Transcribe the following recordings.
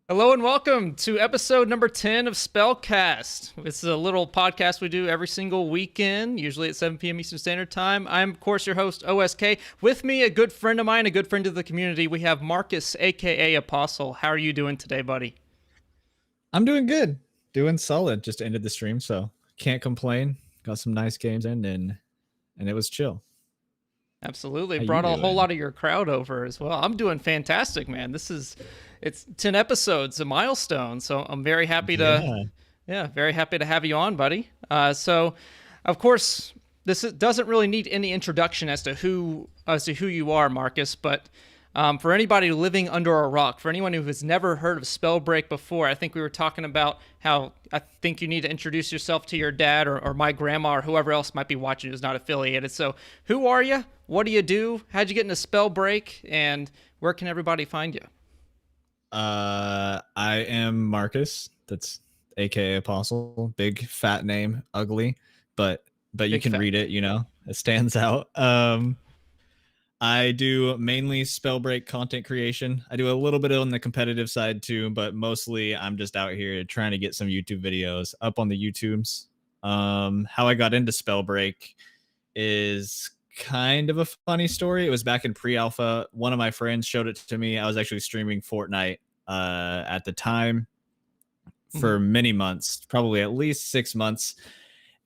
Hello and welcome to episode number 10 of SpellCast. This is a little podcast we do every single weekend, usually at 7 p.m. Eastern Standard Time. I'm, of course, your host, OSK. With me, a good friend of mine, a good friend of the community, we have Marcus, aka Apostle. How are you doing today, buddy? I'm doing good. Doing solid. Just ended the stream, so can't complain. Got some nice games in, and it was chill. Absolutely. Brought a whole lot of your crowd over as well. I'm doing fantastic, man. It's 10 episodes, a milestone. So I'm very happy to, very happy to have you on, buddy. So, of course, doesn't really need any introduction as to who you are, Marcus. But for anybody living under a rock, for anyone who has never heard of Spellbreak before, I think we were talking about how I think you need to introduce yourself to your dad or my grandma or whoever else might be watching who's not affiliated. So, who are you? What do you do? How'd you get into Spellbreak? And where can everybody find you? I am Marcus. That's aka Apostle. Big fat name, ugly, but you can read it. You know, it stands out. I do mainly Spellbreak content creation. I do a little bit on the competitive side too, but mostly I'm just out here trying to get some YouTube videos up on the YouTubes. How I got into Spellbreak is kind of a funny story. It was back in pre-alpha. One of my friends showed it to me. I was actually streaming Fortnite at the time for many months, probably at least 6 months,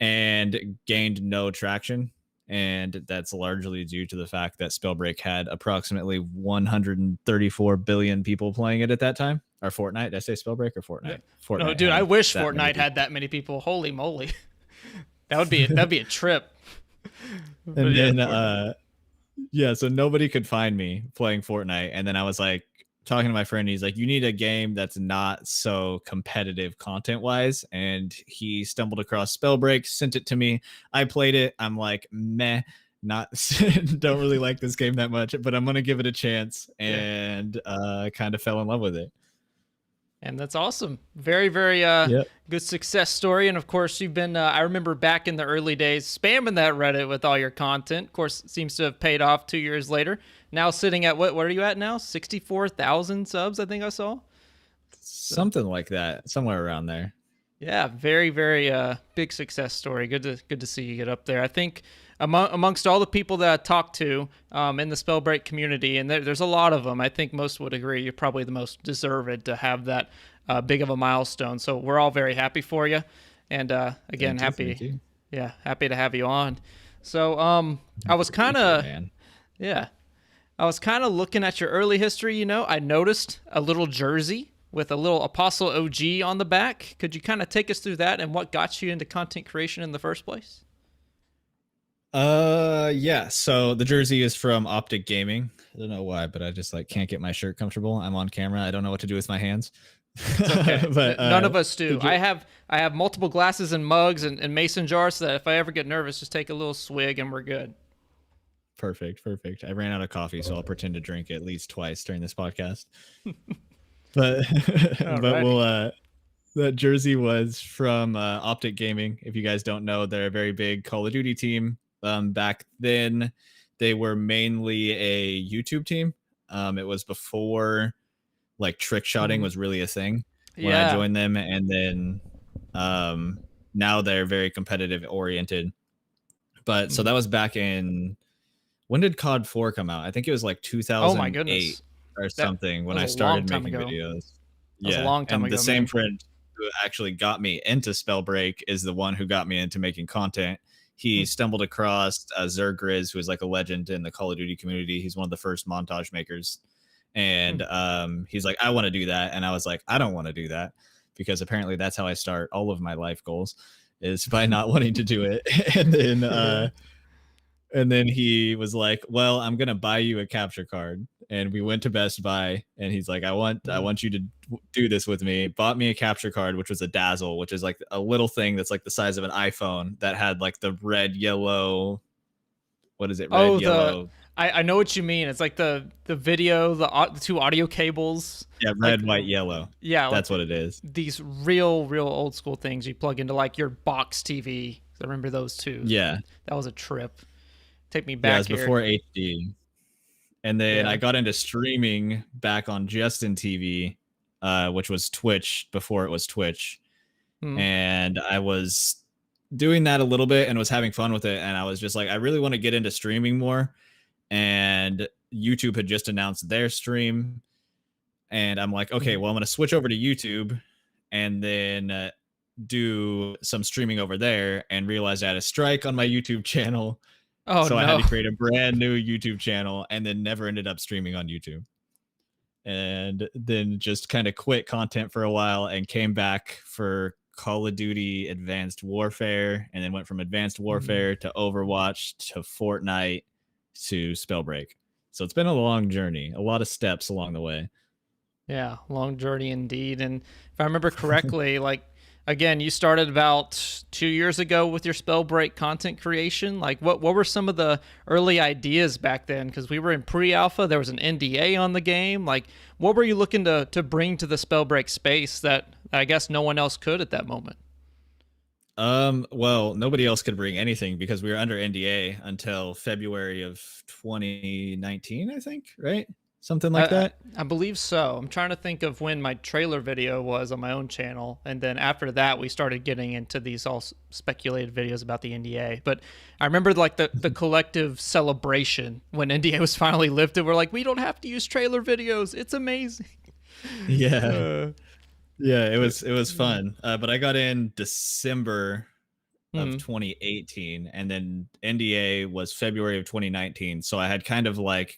and gained no traction. And that's largely due to the fact that Spellbreak had approximately 134 billion people playing it at that time. Or Fortnite. Did I say Spellbreak or Fortnite? Yeah. Fortnite. No, dude, I wish Fortnite had that many people. Holy moly. That'd be a trip. And then so nobody could find me playing Fortnite. And then I was like talking to my friend, he's like, you need a game that's not so competitive content wise. And he stumbled across Spellbreak, sent it to me. I played it. I'm like, meh, don't really like this game that much, but I'm gonna give it a chance. And kind of fell in love with it. And that's awesome. Very, very good success story. And of course, you've been, I remember back in the early days, spamming that Reddit with all your content. Of course, it seems to have paid off 2 years later. Now sitting at, what are you at now? 64,000 subs, I think I saw. Something like that, somewhere around there. Yeah, very, very big success story. Good to see you get up there. I think amongst all the people that I talked to in the Spellbreak community, and there's a lot of them, I think most would agree you're probably the most deserved to have that big of a milestone. So we're all very happy for you. And again, happy to have you on. So I was kind of looking at your early history. You know, I noticed a little jersey with a little Apostle OG on the back. Could you kind of take us through that and what got you into content creation in the first place? So the jersey is from OSK Gaming. I don't know why, but I just can't get my shirt comfortable. I'm on camera. I don't know what to do with my hands. It's okay. But none of us do. I have multiple glasses and mugs and mason jars so that if I ever get nervous, just take a little swig and we're good. Perfect. I ran out of coffee, so I'll pretend to drink at least twice during this podcast. but we'll that jersey was from Optic Gaming. If you guys don't know, they're a very big Call of Duty team. Back then, they were mainly a YouTube team. It was before like trick shotting was really a thing when I joined them, and then now they're very competitive oriented. But so that was back in, when did COD 4 come out? I think it was like 2008 or something when I started making videos. That was a long time ago. The same friend who actually got me into Spellbreak is the one who got me into making content. He stumbled across Zergriz, who is like a legend in the Call of Duty community. He's one of the first montage makers. And he's like, I want to do that. And I was like, I don't want to do that, because apparently that's how I start all of my life goals, is by not wanting to do it. And then he was like, well, I'm going to buy you a capture card. And we went to Best Buy, and he's like, I want you to do this with me. Bought me a capture card, which was a Dazzle, which is like a little thing that's like the size of an iPhone that had like the red, yellow. What is it? Red, yellow. I know what you mean. It's like the video, the two audio cables. Yeah, red, white, yellow. Yeah, that's what it is. These real old school things you plug into like your box TV. I remember those too. Yeah, that was a trip. Take me back. Yeah, it was before HD. And then I got into streaming back on Justin TV, which was Twitch before it was Twitch. And I was doing that a little bit and was having fun with it. And I was just like, I really want to get into streaming more. And YouTube had just announced their stream. And I'm like, okay, well, I'm going to switch over to YouTube and then do some streaming over there, and realized I had a strike on my YouTube channel. So I had to create a brand new YouTube channel, and then never ended up streaming on YouTube. And then just kind of quit content for a while and came back for Call of Duty Advanced Warfare, and then went from Advanced Warfare to Overwatch to Fortnite to Spellbreak. So it's been a long journey, a lot of steps along the way. Yeah, long journey indeed. And if I remember correctly, like, again, you started about 2 years ago with your Spellbreak content creation. Like, what were some of the early ideas back then? Because we were in pre-alpha, there was an NDA on the game. Like, what were you looking to bring to the Spellbreak space that I guess no one else could at that moment? Well, nobody else could bring anything because we were under NDA until February of 2019, I think, right? Something like that? I believe so. I'm trying to think of when my trailer video was on my own channel. And then after that, we started getting into these all speculated videos about the NDA. But I remember like the collective celebration when NDA was finally lifted. We're like, we don't have to use trailer videos. It's amazing. Yeah. Yeah, it was fun. But I got in December of 2018, and then NDA was February of 2019. So I had kind of like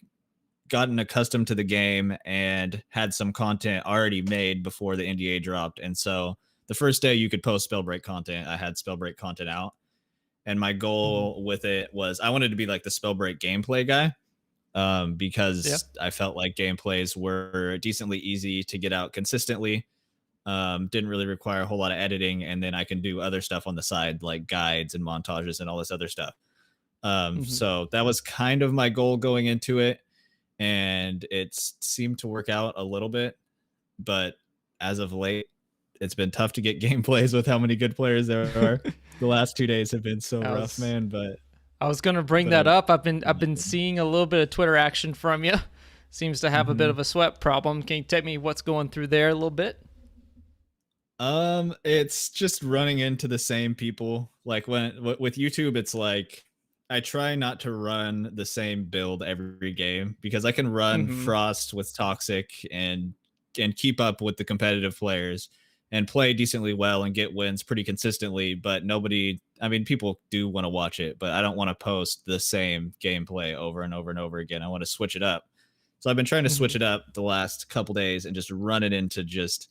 gotten accustomed to the game and had some content already made before the NDA dropped. And so the first day you could post Spellbreak content, I had Spellbreak content out. And my goal with it was I wanted to be like the Spellbreak gameplay guy, because I felt like gameplays were decently easy to get out consistently. Didn't really require a whole lot of editing. And then I can do other stuff on the side, like guides and montages and all this other stuff. So that was kind of my goal going into it. And it seemed to work out a little bit, but as of late, it's been tough to get gameplays with how many good players there are. The last 2 days have been so rough, man. But I was going to bring that up. I've been seeing a little bit of Twitter action from you. Seems to have a bit of a sweat problem. Can you tell me what's going through there a little bit? It's just running into the same people. Like with YouTube, it's like I try not to run the same build every game, because I can run Frost with Toxic and keep up with the competitive players and play decently well and get wins pretty consistently. But people do want to watch it, but I don't want to post the same gameplay over and over and over again. I want to switch it up. So I've been trying to switch it up the last couple days and just run it into just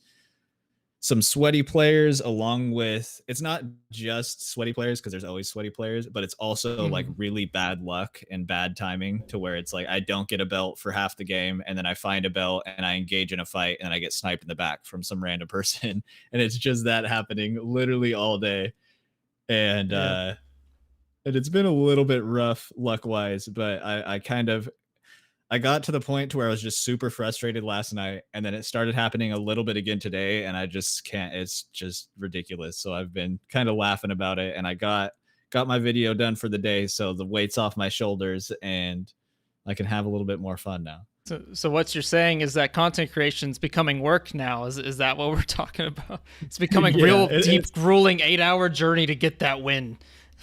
some sweaty players, along with, it's not just sweaty players because there's always sweaty players, but it's also like really bad luck and bad timing, to where it's like I don't get a belt for half the game, and then I find a belt and I engage in a fight and I get sniped in the back from some random person. And it's just that happening literally all day. And and it's been a little bit rough luck wise, but I kind of I got to the point to where I was just super frustrated last night, and then it started happening a little bit again today, and I just can't. It's just ridiculous. So I've been kind of laughing about it, and I got my video done for the day, so the weight's off my shoulders, and I can have a little bit more fun now. So what you're saying is that content creation is becoming work now. Is that what we're talking about? It's becoming real deep, grueling 8-hour journey to get that win,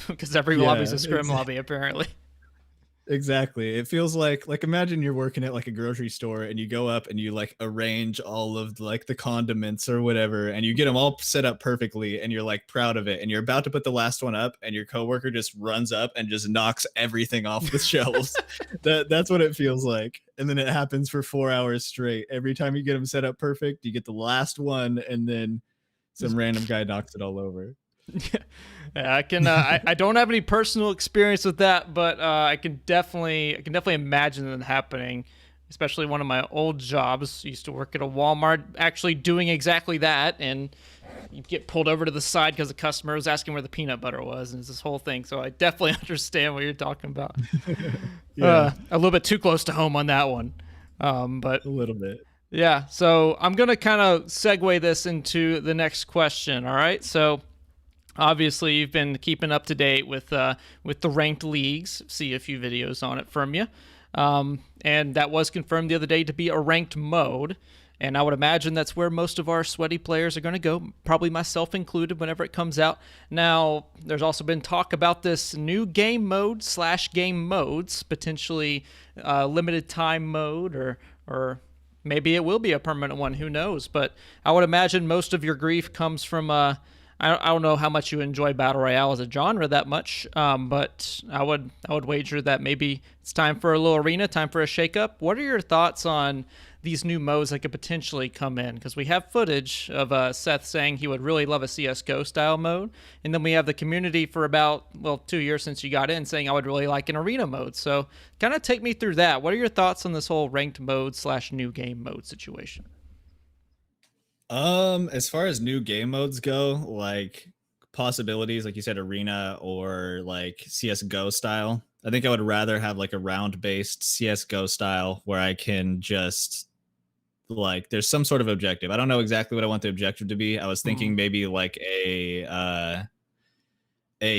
because every lobby's a scrim lobby apparently. Exactly. It feels like imagine you're working at like a grocery store and you go up and you like arrange all of like the condiments or whatever, and you get them all set up perfectly and you're like proud of it, and you're about to put the last one up and your coworker just runs up and just knocks everything off the shelves. That's what it feels like. And then it happens for 4 hours straight. Every time you get them set up perfect, you get the last one and then some random guy knocks it all over. Yeah, I can. I don't have any personal experience with that, but I can definitely imagine that happening. Especially one of my old jobs. I used to work at a Walmart, actually doing exactly that, and you get pulled over to the side because the customer was asking where the peanut butter was, and it's this whole thing. So I definitely understand what you're talking about. A little bit too close to home on that one, but a little bit. Yeah. So I'm gonna kind of segue this into the next question. All right. So obviously, you've been keeping up to date with the ranked leagues. See a few videos on it from you, and that was confirmed the other day to be a ranked mode. And I would imagine that's where most of our sweaty players are going to go, probably myself included, whenever it comes out. Now, there's also been talk about this new game mode / game modes, potentially limited time mode, or maybe it will be a permanent one. Who knows? But I would imagine most of your grief comes from I don't know how much you enjoy Battle Royale as a genre that much, but I would wager that maybe it's time for a little arena, time for a shakeup. What are your thoughts on these new modes that could potentially come in? Because we have footage of Seth saying he would really love a CSGO style mode, and then we have the community for about, 2 years since you got in saying I would really like an arena mode. So kind of take me through that. What are your thoughts on this whole ranked mode / new game mode situation? As far as new game modes go, like possibilities, like you said, arena or like CSGO style. I think I would rather have like a round-based CSGO style where I can just like there's some sort of objective. I don't know exactly what I want the objective to be. I was thinking maybe like a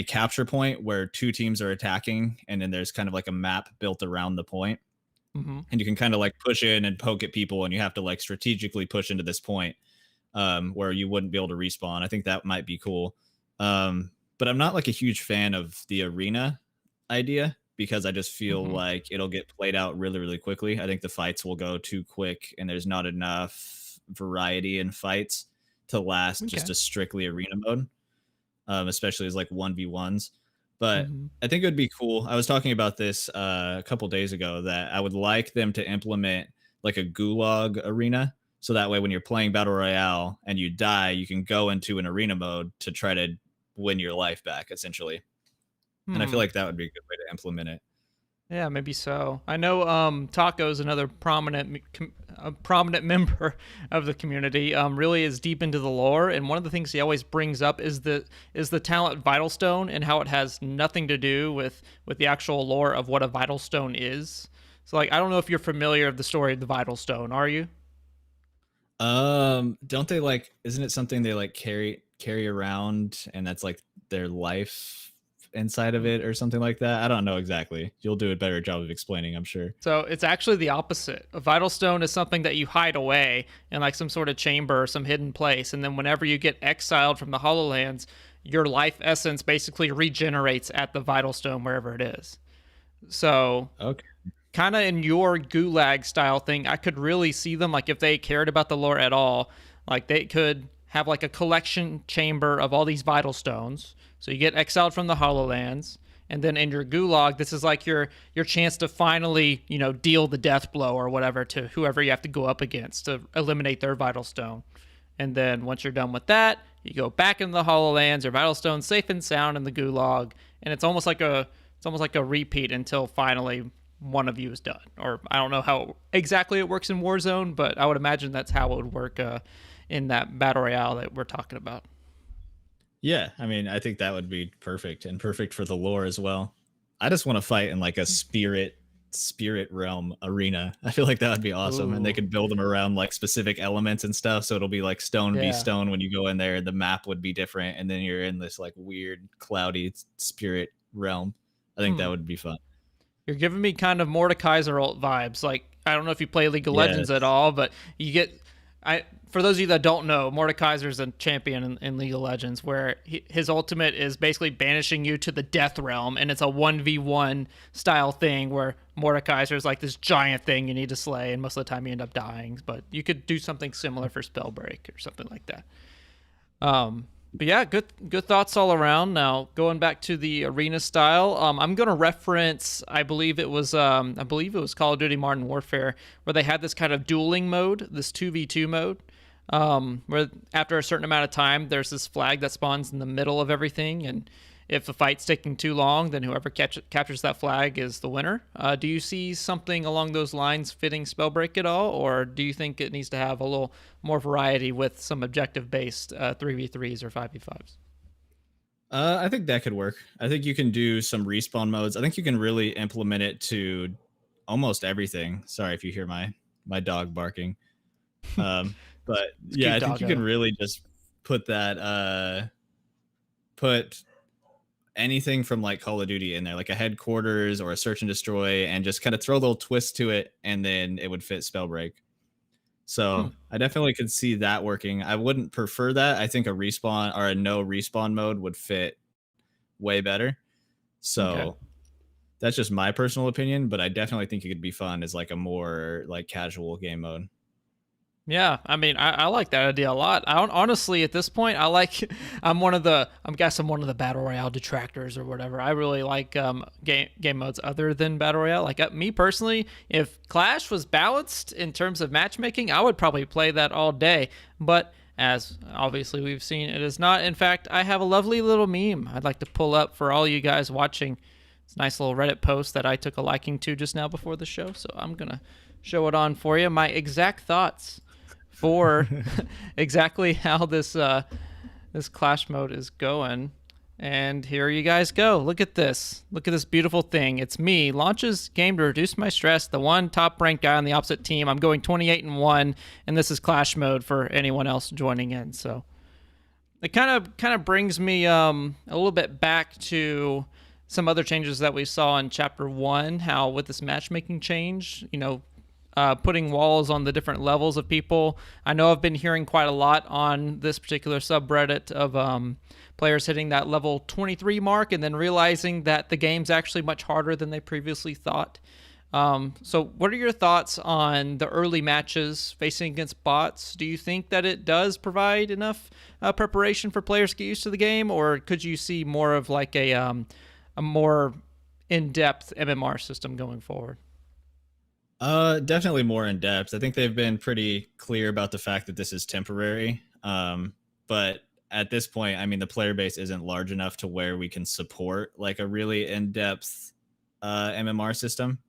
capture point where 2 teams are attacking, and then there's kind of like a map built around the point. And you can kind of like push in and poke at people, and you have to like strategically push into this point. Where you wouldn't be able to respawn. I think that might be cool. But I'm not like a huge fan of the arena idea because I just feel like it'll get played out really, really quickly. I think the fights will go too quick, and there's not enough variety in fights to last just a strictly arena mode, especially as like 1v1s. But I think it would be cool. I was talking about this a couple days ago that I would like them to implement like a gulag arena. So that way, when you're playing Battle Royale and you die, you can go into an arena mode to try to win your life back, essentially. And I feel like that would be a good way to implement it. Yeah, maybe so. I know Taco is another prominent member of the community. Really is deep into the lore, and one of the things he always brings up is the talent Vital Stone and how it has nothing to do with the actual lore of what a Vital Stone is. So, like, I don't know if you're familiar with the story of the Vital Stone. Are you? Don't they like, isn't it something they like carry around, and that's like their life inside of it or something like that? I don't know exactly. You'll do a better job of explaining, I'm sure. So it's actually the opposite. A Vital Stone is something that you hide away in like some sort of chamber or some hidden place, and then whenever you get exiled from the HoloLands, your life essence basically regenerates at the Vital Stone wherever it is. So okay, kind of in your gulag style thing, I could really see them, like, if they cared about the lore at all, like they could have like a collection chamber of all these Vital Stones. So you get exiled from the HoloLands, and then in your gulag, this is like your chance to finally, deal the death blow or whatever to whoever you have to go up against to eliminate their Vital Stone. And then once you're done with that, you go back in the HoloLands, your Vital Stone safe and sound in the gulag, and it's almost like a repeat until finally one of you is done. Or I don't know how exactly it works in Warzone, but I would imagine that's how it would work in that Battle Royale that we're talking about. Yeah, I mean, I think that would be perfect, and perfect for the lore as well. I just want to fight in like a spirit spirit realm arena. I feel like that would be awesome. Ooh. And they could build them around like specific elements and stuff. So it'll be like stone v stone when you go in there. The map would be different, and then you're in this like weird cloudy spirit realm. I think that would be fun. You're giving me kind of Mordekaiser ult vibes. Like, I don't know if you play League of Legends at all, but you get... For those of you that don't know, Mordekaiser is a champion in League of Legends where his ultimate is basically banishing you to the death realm, and it's a 1v1 style thing where Mordekaiser is like this giant thing you need to slay, and most of the time you end up dying. But you could do something similar for Spellbreak or something like that. But yeah, good thoughts all around. Now, going back to the arena style, I'm going to reference, I believe it was Call of Duty Modern Warfare, where they had this kind of dueling mode, this 2v2 mode, where after a certain amount of time, there's this flag that spawns in the middle of everything, and if the fight's taking too long, then whoever captures that flag is the winner. Do you see something along those lines fitting Spellbreak at all, or do you think it needs to have a little more variety with some objective-based 3v3s or 5v5s? I think that could work. I think you can do some respawn modes. I think you can really implement it to almost everything. Sorry if you hear my dog barking. But yeah, I think you can really just put that put anything from like Call of Duty in there, like a headquarters or a search and destroy, and just kind of throw a little twist to it, and then it would fit Spellbreak. So I definitely could see that working. I wouldn't prefer that. I think a respawn or a no respawn mode would fit way better. So that's just my personal opinion, but I definitely think it could be fun as like a more like casual game mode. Yeah, I mean, I like that idea a lot. Honestly, at this point, I'm one of the battle royale detractors or whatever. I really like game modes other than battle royale. Like me personally, if Clash was balanced in terms of matchmaking, I would probably play that all day. But as obviously we've seen, it is not. In fact, I have a lovely little meme I'd like to pull up for all you guys watching. It's a nice little Reddit post that I took a liking to just now before the show, so I'm gonna show it on for you. My exact thoughts for exactly how this Clash mode is going. And here you guys go. Look at this. Look at this beautiful thing. It's me. Launches game to reduce my stress. The one top-ranked guy on the opposite team. I'm going 28-1, and this is Clash mode for anyone else joining in. So it kind of brings me a little bit back to some other changes that we saw in Chapter 1, how with this matchmaking change, putting walls on the different levels of people. I know I've been hearing quite a lot on this particular subreddit of players hitting that level 23 mark and then realizing that the game's actually much harder than they previously thought. So what are your thoughts on the early matches facing against bots? Do you think that it does provide enough preparation for players to get used to the game, or could you see more of like a more in-depth MMR system going forward? Definitely more in depth. I think they've been pretty clear about the fact that this is temporary. But at this point, I mean, the player base isn't large enough to where we can support like a really in-depth MMR system.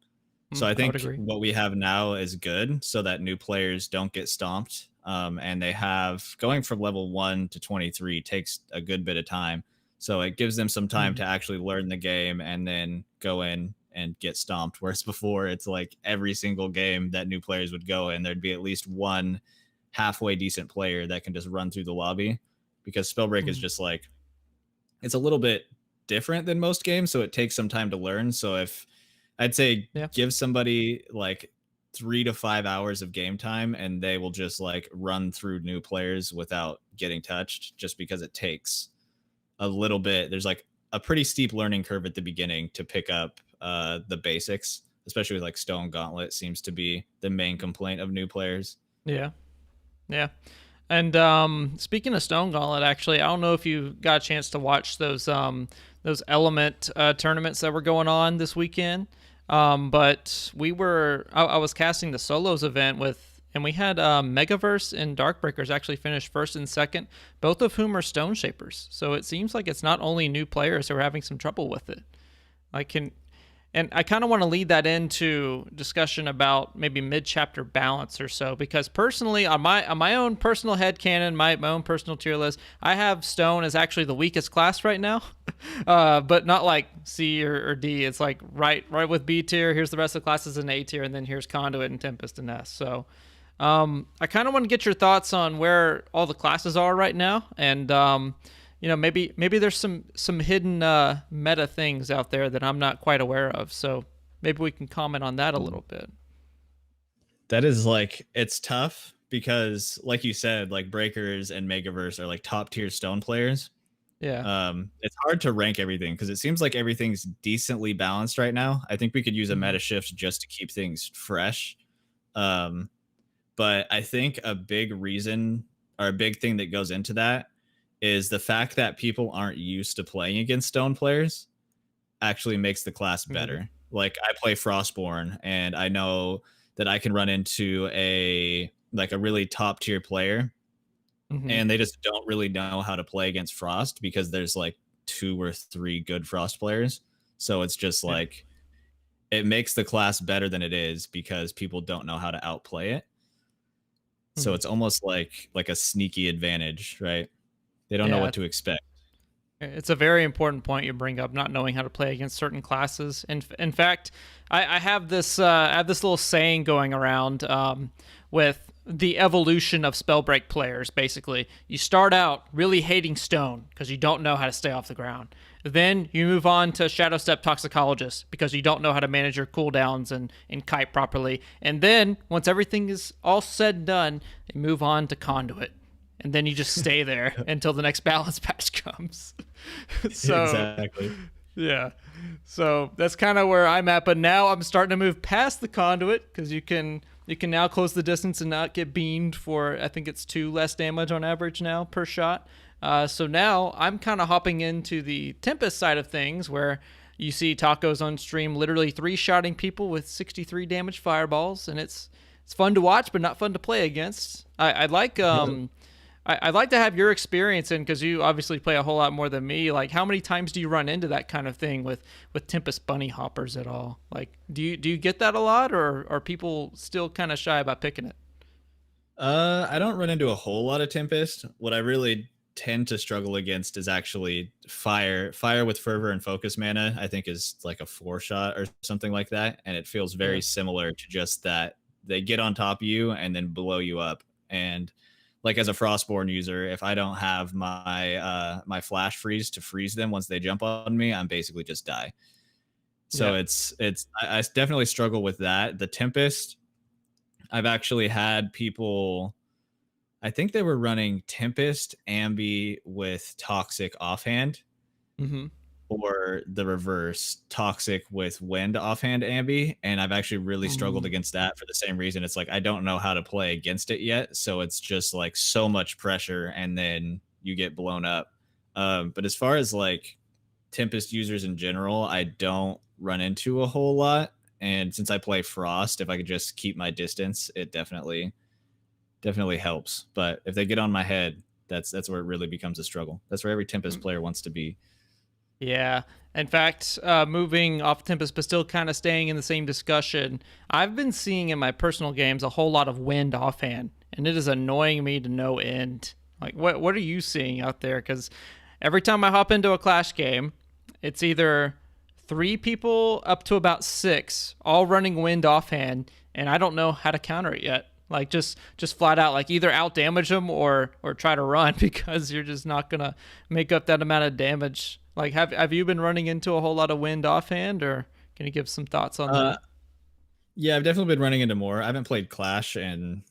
So I think what we have now is good so that new players don't get stomped. And they have going from level 1 to 23 takes a good bit of time. So it gives them some time to actually learn the game and then go in and get stomped. Whereas before, it's like every single game that new players would go in, there'd be at least one halfway decent player that can just run through the lobby, because Spellbreak is just like, it's a little bit different than most games. So it takes some time to learn. So if I'd say give somebody like 3 to 5 hours of game time and they will just like run through new players without getting touched, just because it takes a little bit. There's like a pretty steep learning curve at the beginning to pick up the basics, especially with like Stone Gauntlet seems to be the main complaint of new players. Yeah. And speaking of Stone Gauntlet, actually, I don't know if you got a chance to watch those Element tournaments that were going on this weekend, but I was casting the solos event and we had Megaverse and Darkbreakers actually finish first and second, both of whom are Stone Shapers. So it seems like it's not only new players who are having some trouble with it. And I kind of want to lead that into discussion about maybe mid-chapter balance or so, because personally, on my own personal headcanon, my own personal tier list, I have Stone as actually the weakest class right now. But not like C or D. It's like right with B tier. Here's the rest of the classes in A tier, and then here's Conduit and Tempest and S. So I kind of want to get your thoughts on where all the classes are right now, and maybe there's some hidden meta things out there that I'm not quite aware of. So maybe we can comment on that a little bit. That is like, it's tough because, like you said, like Breakers and Megaverse are like top tier stone players. Yeah. It's hard to rank everything because it seems like everything's decently balanced right now. I think we could use a meta shift just to keep things fresh. But I think a big reason or a big thing that goes into that is the fact that people aren't used to playing against stone players actually makes the class better. Like I play Frostborn and I know that I can run into a really top tier player and they just don't really know how to play against Frost because there's like 2 or 3 good Frost players. So it's just like it makes the class better than it is because people don't know how to outplay it. So it's almost like a sneaky advantage, right? They don't know what to expect. It's a very important point you bring up, not knowing how to play against certain classes. In fact, I have this little saying going around with the evolution of Spellbreak players. Basically, you start out really hating Stone because you don't know how to stay off the ground. Then you move on to Shadow Step Toxicologist because you don't know how to manage your cooldowns and kite properly. And then once everything is all said and done, you move on to Conduit. And then you just stay there until the next balance patch comes. So, exactly. Yeah. So that's kind of where I'm at. But now I'm starting to move past the Conduit because you can now close the distance and not get beamed for, I think it's 2 less damage on average now per shot. So now I'm kind of hopping into the Tempest side of things where you see Tacos on stream literally 3-shotting people with 63 damage fireballs. And it's fun to watch, but not fun to play against. I'd like to have your experience in, because you obviously play a whole lot more than me. Like, how many times do you run into that kind of thing with Tempest bunny hoppers at all? Like, do you get that a lot, or are people still kind of shy about picking it? I don't run into a whole lot of Tempest. What I really tend to struggle against is actually fire with fervor and focus mana. I think is like a 4-shot or something like that, and it feels very similar to just that they get on top of you and then blow you up. And like as a Frostborn user, if I don't have my my flash freeze to freeze them once they jump on me, I'm basically just die. So I definitely struggle with that. The Tempest, I've actually had people, I think they were running Tempest Ambi with Toxic offhand, or the reverse, Toxic with Wind offhand Ambi, and I've actually really struggled against that for the same reason. It's like I don't know how to play against it yet, so it's just like so much pressure, and then you get blown up. But as far as like Tempest users in general, I don't run into a whole lot, and since I play Frost, if I could just keep my distance, it definitely helps. But if they get on my head, that's where it really becomes a struggle. That's where every Tempest player wants to be. Yeah. In fact, moving off Tempest, but still kind of staying in the same discussion, I've been seeing in my personal games a whole lot of Wind offhand, and it is annoying me to no end. Like, what are you seeing out there? Because every time I hop into a Clash game, it's either 3 people up to about 6, all running Wind offhand, and I don't know how to counter it yet. Like, just flat out, like, either out damage them or try to run, because you're just not gonna make up that amount of damage. Like, have you been running into a whole lot of Wind offhand, or can you give some thoughts on that? Yeah, I've definitely been running into more. I haven't played Clash in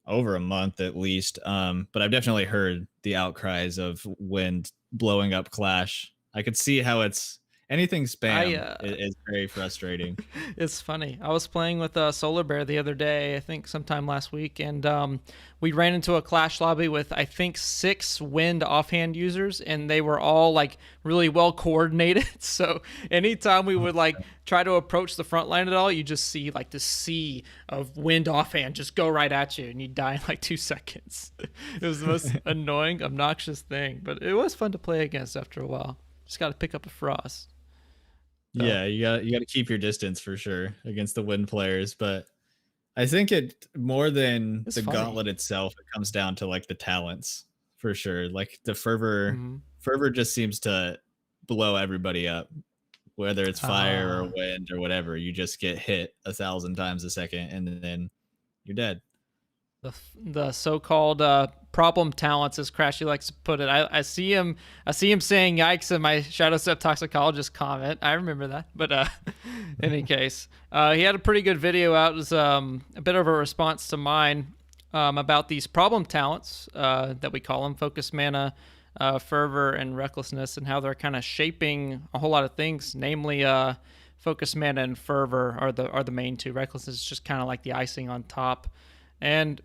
over a month at least, but I've definitely heard the outcries of Wind blowing up Clash. I could see how it's anything spam is very frustrating. It's funny. I was playing with Solar Bear the other day, I think sometime last week, and we ran into a Clash lobby with, I think, 6 Wind offhand users, and they were all like really well coordinated. So anytime we would like try to approach the front line at all, you just see like the sea of Wind offhand just go right at you, and you die in like 2 seconds. It was the most annoying, obnoxious thing, but it was fun to play against after a while. Just got to pick up a Frost. So. Yeah, you got to keep your distance for sure against the Wind players, but I think it more than the gauntlet itself, it comes down to like the talents for sure. Like the fervor just seems to blow everybody up, whether it's fire or wind or whatever. You just get hit 1,000 times a second, and then you're dead. The so-called problem talents, as Crashy likes to put it. I see him saying yikes in my Shadow Step Toxicologist comment. I remember that. But in any case, he had a pretty good video out. It was a bit of a response to mine about these problem talents that we call them: focus, mana, fervor, and recklessness, and how they're kind of shaping a whole lot of things. Namely, focus, mana, and fervor are the main two. Recklessness is just kind of like the icing on top. And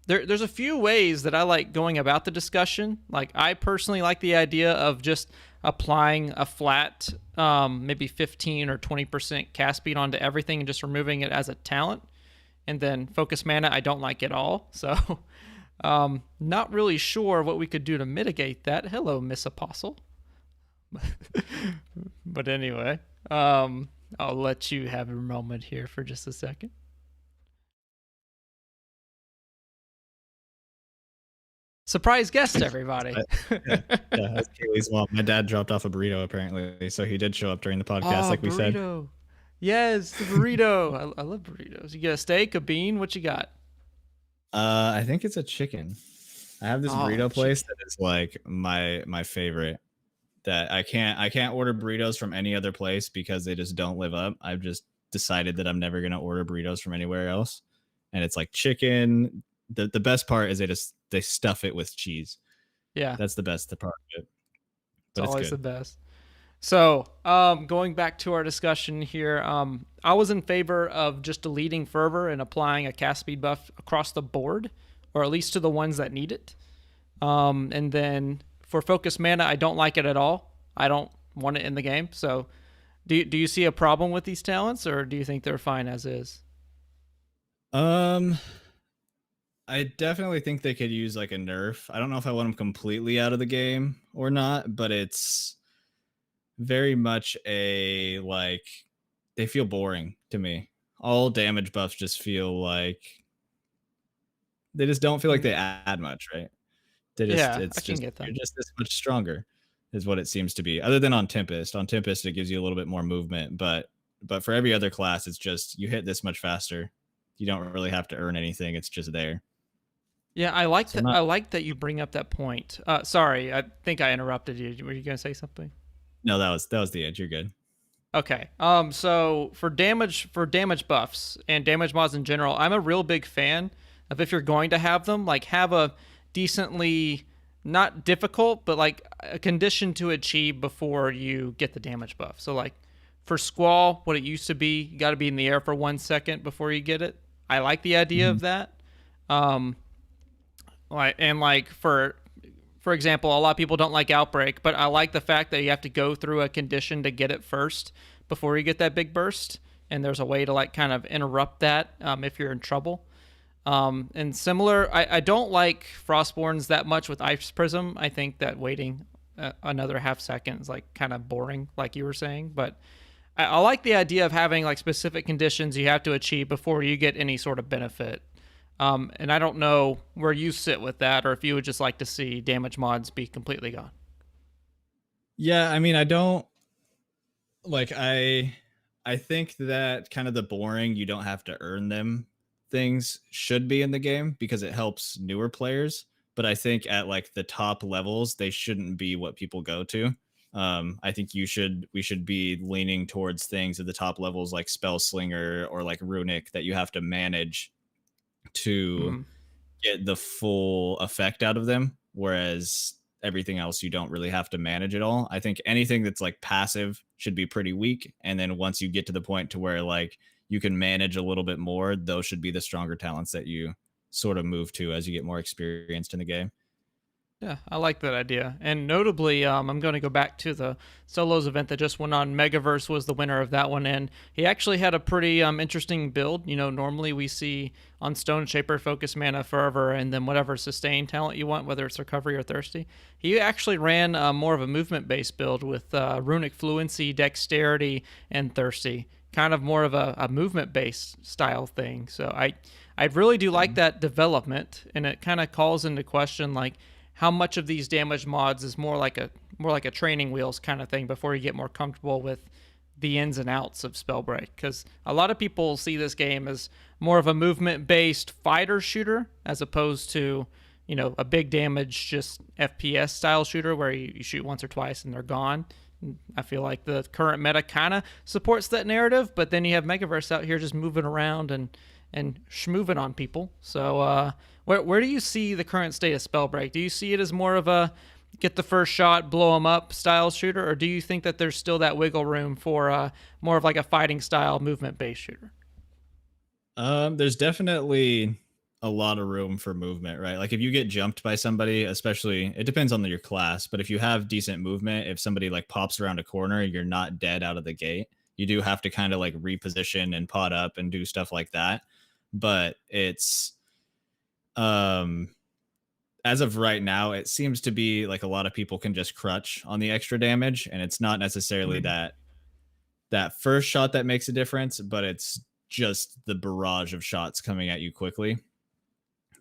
there's a few ways that I like going about the discussion. Like, I personally like the idea of just applying a flat, maybe 15 or 20% cast speed onto everything and just removing it as a talent. And then focus mana, I don't like at all. So, not really sure what we could do to mitigate that. Hello, Miss Apostle. But anyway, I'll let you have a moment here for just a second. Surprise guest, everybody. That's Kaylee's mom. My dad dropped off a burrito, apparently, so he did show up during the podcast, like we said. Yes, the burrito. I love burritos. You got a steak, a bean? What you got? I think it's a chicken. I have this burrito place that is like my favorite. That I can't order burritos from any other place because they just don't live up. I've just decided that I'm never gonna order burritos from anywhere else. And it's like chicken. The best part is they stuff it with cheese. Yeah, that's the best part of it. But it's always the best. So, going back to our discussion here, I was in favor of just deleting fervor and applying a cast speed buff across the board, or at least to the ones that need it. And then for focus mana, I don't like it at all. I don't want it in the game. So, do you see a problem with these talents, or do you think they're fine as is? I definitely think they could use like a nerf. I don't know if I want them completely out of the game or not, but it's very much a, like, they feel boring to me. All damage buffs just feel like they just don't feel like they add much, right? They just, yeah, it's I just, can get that. you're just this much stronger is what it seems to be. Other than on Tempest. On Tempest, it gives you a little bit more movement, but for every other class, it's just you hit this much faster. You don't really have to earn anything. It's just there. Yeah, I like that. I like that you bring up that point. Sorry, I think I interrupted you. Were you going to say something? No, that was the edge. You're good. Okay. So for damage buffs and damage mods in general, I'm a real big fan of, if you're going to have them, like, have a decently, not difficult, but like a condition to achieve before you get the damage buff. So like for Squall, what it used to be, you got to be in the air for 1 second before you get it. I like the idea of that. Like for example, a lot of people don't like Outbreak, but I like the fact that you have to go through a condition to get it first before you get that big burst, and there's a way to like kind of interrupt that if you're in trouble. And similar, I don't like Frostborns that much with Ice Prism. I think that waiting another half second is like kind of boring, like you were saying, but I like the idea of having like specific conditions you have to achieve before you get any sort of benefit. And I don't know where you sit with that, or if you would just like to see damage mods be completely gone. Yeah, I mean, I don't like, I think that kind of the boring, you don't have to earn them things should be in the game because it helps newer players. But I think at like the top levels, they shouldn't be what people go to. I think we should be leaning towards things at the top levels like Spellslinger or like Runic that you have to manage to get the full effect out of them, whereas everything else you don't really have to manage at all. I think anything that's like passive should be pretty weak, and then once you get to the point to where like you can manage a little bit more, those should be the stronger talents that you sort of move to as you get more experienced in the game. Yeah, I like that idea. And notably, I'm going to go back to the Solos event that just went on. Megaverse was the winner of that one, and he actually had a pretty interesting build. You know, normally we see on Stone Shaper focus mana, fervor, and then whatever sustain talent you want, whether it's recovery or thirsty. He actually ran more of a movement-based build with runic fluency, dexterity, and thirsty. Kind of more of a movement-based style thing. So I really do like that development, and it kind of calls into question like how much of these damage mods is more like a more like a training wheels kind of thing before you get more comfortable with the ins and outs of Spellbreak, because a lot of people see this game as more of a movement-based fighter shooter as opposed to, you know, a big damage, just FPS style shooter where you shoot once or twice and they're gone. I feel like the current meta kind of supports that narrative, but then you have Megaverse out here just moving around and schmooving on people. So where do you see the current state of Spellbreak? Do you see it as more of a get the first shot, blow them up style shooter, or do you think that there's still that wiggle room for more of like a fighting style movement-based shooter? There's definitely a lot of room for movement, right? Like if you get jumped by somebody, especially, it depends on your class, but if you have decent movement, if somebody like pops around a corner, you're not dead out of the gate. You do have to kind of like reposition and pot up and do stuff like that. But it's as of right now, it seems to be like a lot of people can just crutch on the extra damage, and it's not necessarily that first shot that makes a difference, but it's just the barrage of shots coming at you quickly.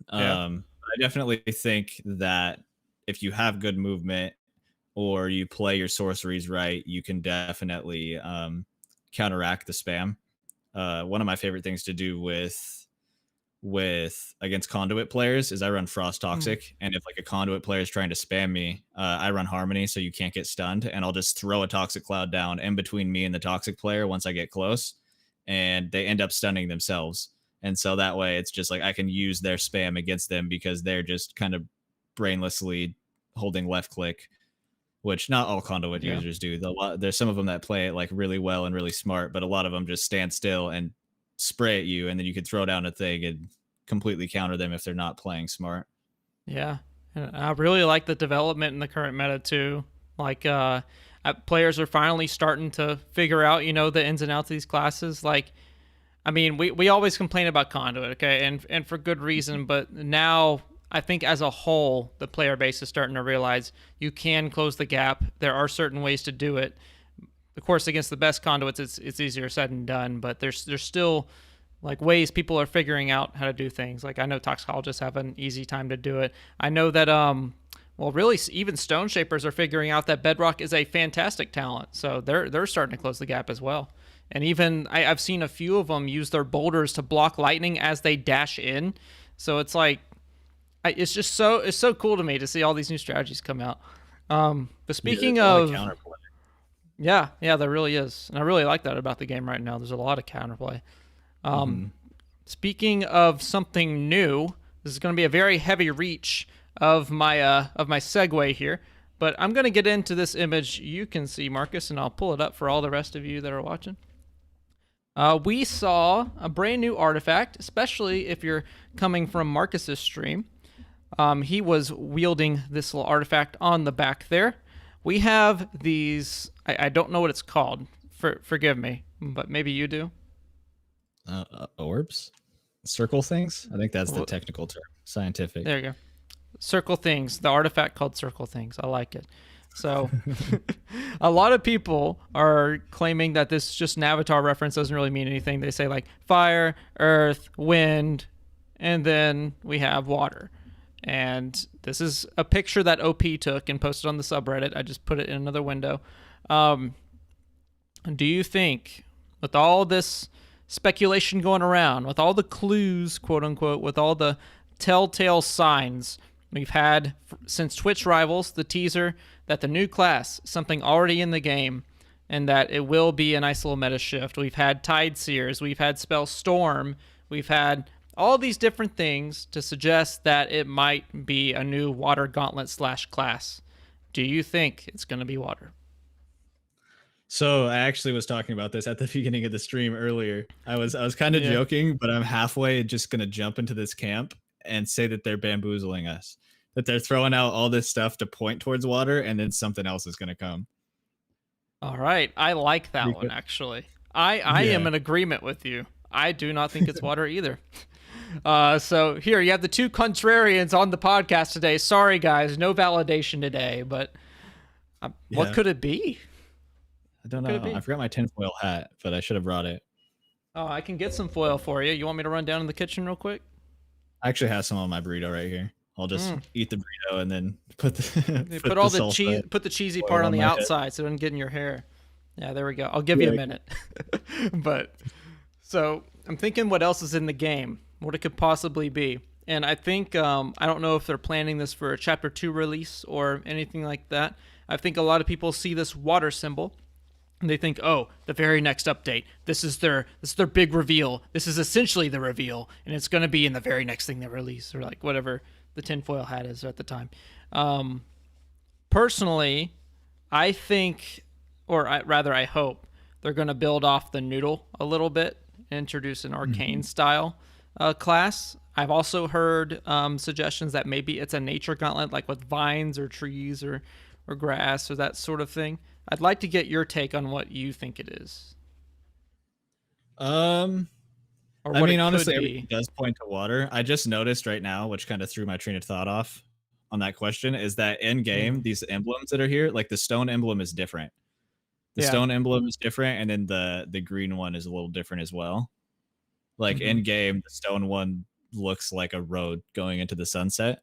I definitely think that if you have good movement or you play your sorceries right, you can definitely counteract the spam. One of my favorite things to do with against conduit players is I run Frost Toxic, and if like a conduit player is trying to spam me, I run Harmony so you can't get stunned, and I'll just throw a Toxic Cloud down in between me and the Toxic player once I get close, and they end up stunning themselves. And so that way it's just like I can use their spam against them because they're just kind of brainlessly holding left click, which not all conduit users do. There's some of them that play it like really well and really smart, but a lot of them just stand still and spray at you, and then you could throw down a thing and completely counter them if they're not playing smart. Yeah, and I really like the development in the current meta too. Like players are finally starting to figure out, you know, the ins and outs of these classes. Like, I mean, we always complain about conduit, okay, and for good reason, but now I think as a whole, the player base is starting to realize you can close the gap. There are certain ways to do it. Of course, against the best conduits, it's easier said than done, but there's still like ways people are figuring out how to do things. Like I know toxicologists have an easy time to do it. I know that well, really, even Stone Shapers are figuring out that Bedrock is a fantastic talent, so they're starting to close the gap as well. And even I've seen a few of them use their boulders to block lightning as they dash in. So it's like, it's so cool to me to see all these new strategies come out. But speaking of counterplay. Yeah, there really is. And I really like that about the game right now. There's a lot of counterplay. Speaking of something new, this is going to be a very heavy reach of my segue here. But I'm going to get into this image you can see, Marcus, and I'll pull it up for all the rest of you that are watching. We saw a brand new artifact, especially if you're coming from Marcus's stream. He was wielding this little artifact on the back there. We have these, I don't know what it's called. Forgive me, but maybe you do. Orbs? Circle things? I think that's the technical term. Scientific. There you go. Circle things. The artifact called Circle Things. I like it. So a lot of people are claiming that this just an Avatar reference doesn't really mean anything. They say like fire, earth, wind, and then we have water. And this is a picture that OP took and posted on the subreddit. I just put it in another window. Do you think, with all this speculation going around, with all the clues, quote unquote, with all the telltale signs we've had since Twitch Rivals, the teaser, that the new class, something already in the game, and that it will be a nice little meta shift. We've had Tide Seers, we've had Spell Storm, we've had all these different things to suggest that it might be a new Water Gauntlet / class. Do you think it's going to be water? So I actually was talking about this at the beginning of the stream earlier. I was kind of joking, but I'm halfway just going to jump into this camp and say that they're bamboozling us, that they're throwing out all this stuff to point towards water, and then something else is going to come. All right. I like that one, actually. I am in agreement with you. I do not think it's water either. So here, you have the two contrarians on the podcast today. Sorry, guys. No validation today, but what could it be? I don't know. I forgot my tinfoil hat, but I should have brought it. Oh, I can get some foil for you. You want me to run down in the kitchen real quick? I actually have some on my burrito right here. I'll just eat the burrito and then put the put all the cheese, put the cheesy part on the outside so it doesn't get in your hair. Yeah, there we go. I'll give you a minute. But so I'm thinking what else is in the game, what it could possibly be. And I think, I don't know if they're planning this for a Chapter 2 release or anything like that. I think a lot of people see this water symbol and they think, oh, the very next update. This is their big reveal. This is essentially the reveal, and it's going to be in the very next thing they release, or like whatever the tinfoil hat is at the time. Personally, I think, or rather I hope, they're going to build off the noodle a little bit and introduce an arcane style class. I've also heard suggestions that maybe it's a nature gauntlet, like with vines or trees or grass or that sort of thing. I'd like to get your take on what you think it is. I mean, honestly, everything does point to water. I just noticed right now, which kind of threw my train of thought off on that question, is that in game, these emblems that are here, like the stone emblem is different. The stone emblem is different, and then the green one is a little different as well. Like in game, the stone one looks like a road going into the sunset.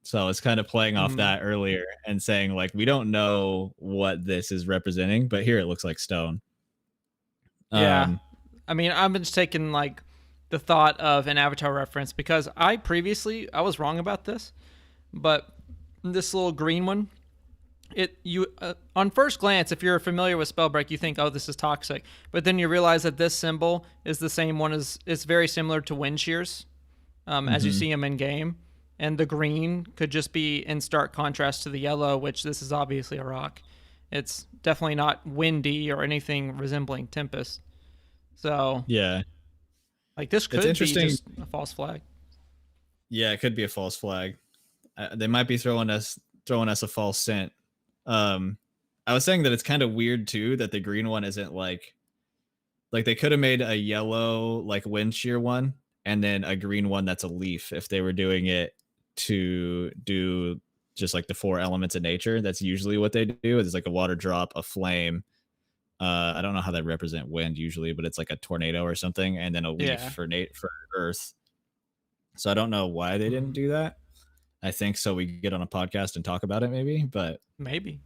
So it's kind of playing off that earlier and saying, like, we don't know what this is representing, but here it looks like stone. Yeah. I mean, I'm just taking, like, the thought of an Avatar reference because I was wrong about this, but this little green one, on first glance, if you're familiar with Spellbreak, you think, oh, this is toxic. But then you realize that this symbol is the same one it's very similar to wind shears as you see them in game. And the green could just be in stark contrast to the yellow, which this is obviously a rock. It's definitely not windy or anything resembling Tempest. So yeah, like this could be just a false flag. Yeah, it could be a false flag. They might be throwing us a false scent. I was saying that it's kind of weird too that the green one isn't like they could have made a yellow like wind shear one and then a green one that's a leaf if they were doing it to do just like the 4 elements of nature. That's usually what they do. Is like a water drop, a flame. I don't know how they represent wind usually, but it's like a tornado or something, and then a leaf for earth. So I don't know why they didn't do that. I think so we get on a podcast and talk about it maybe, but maybe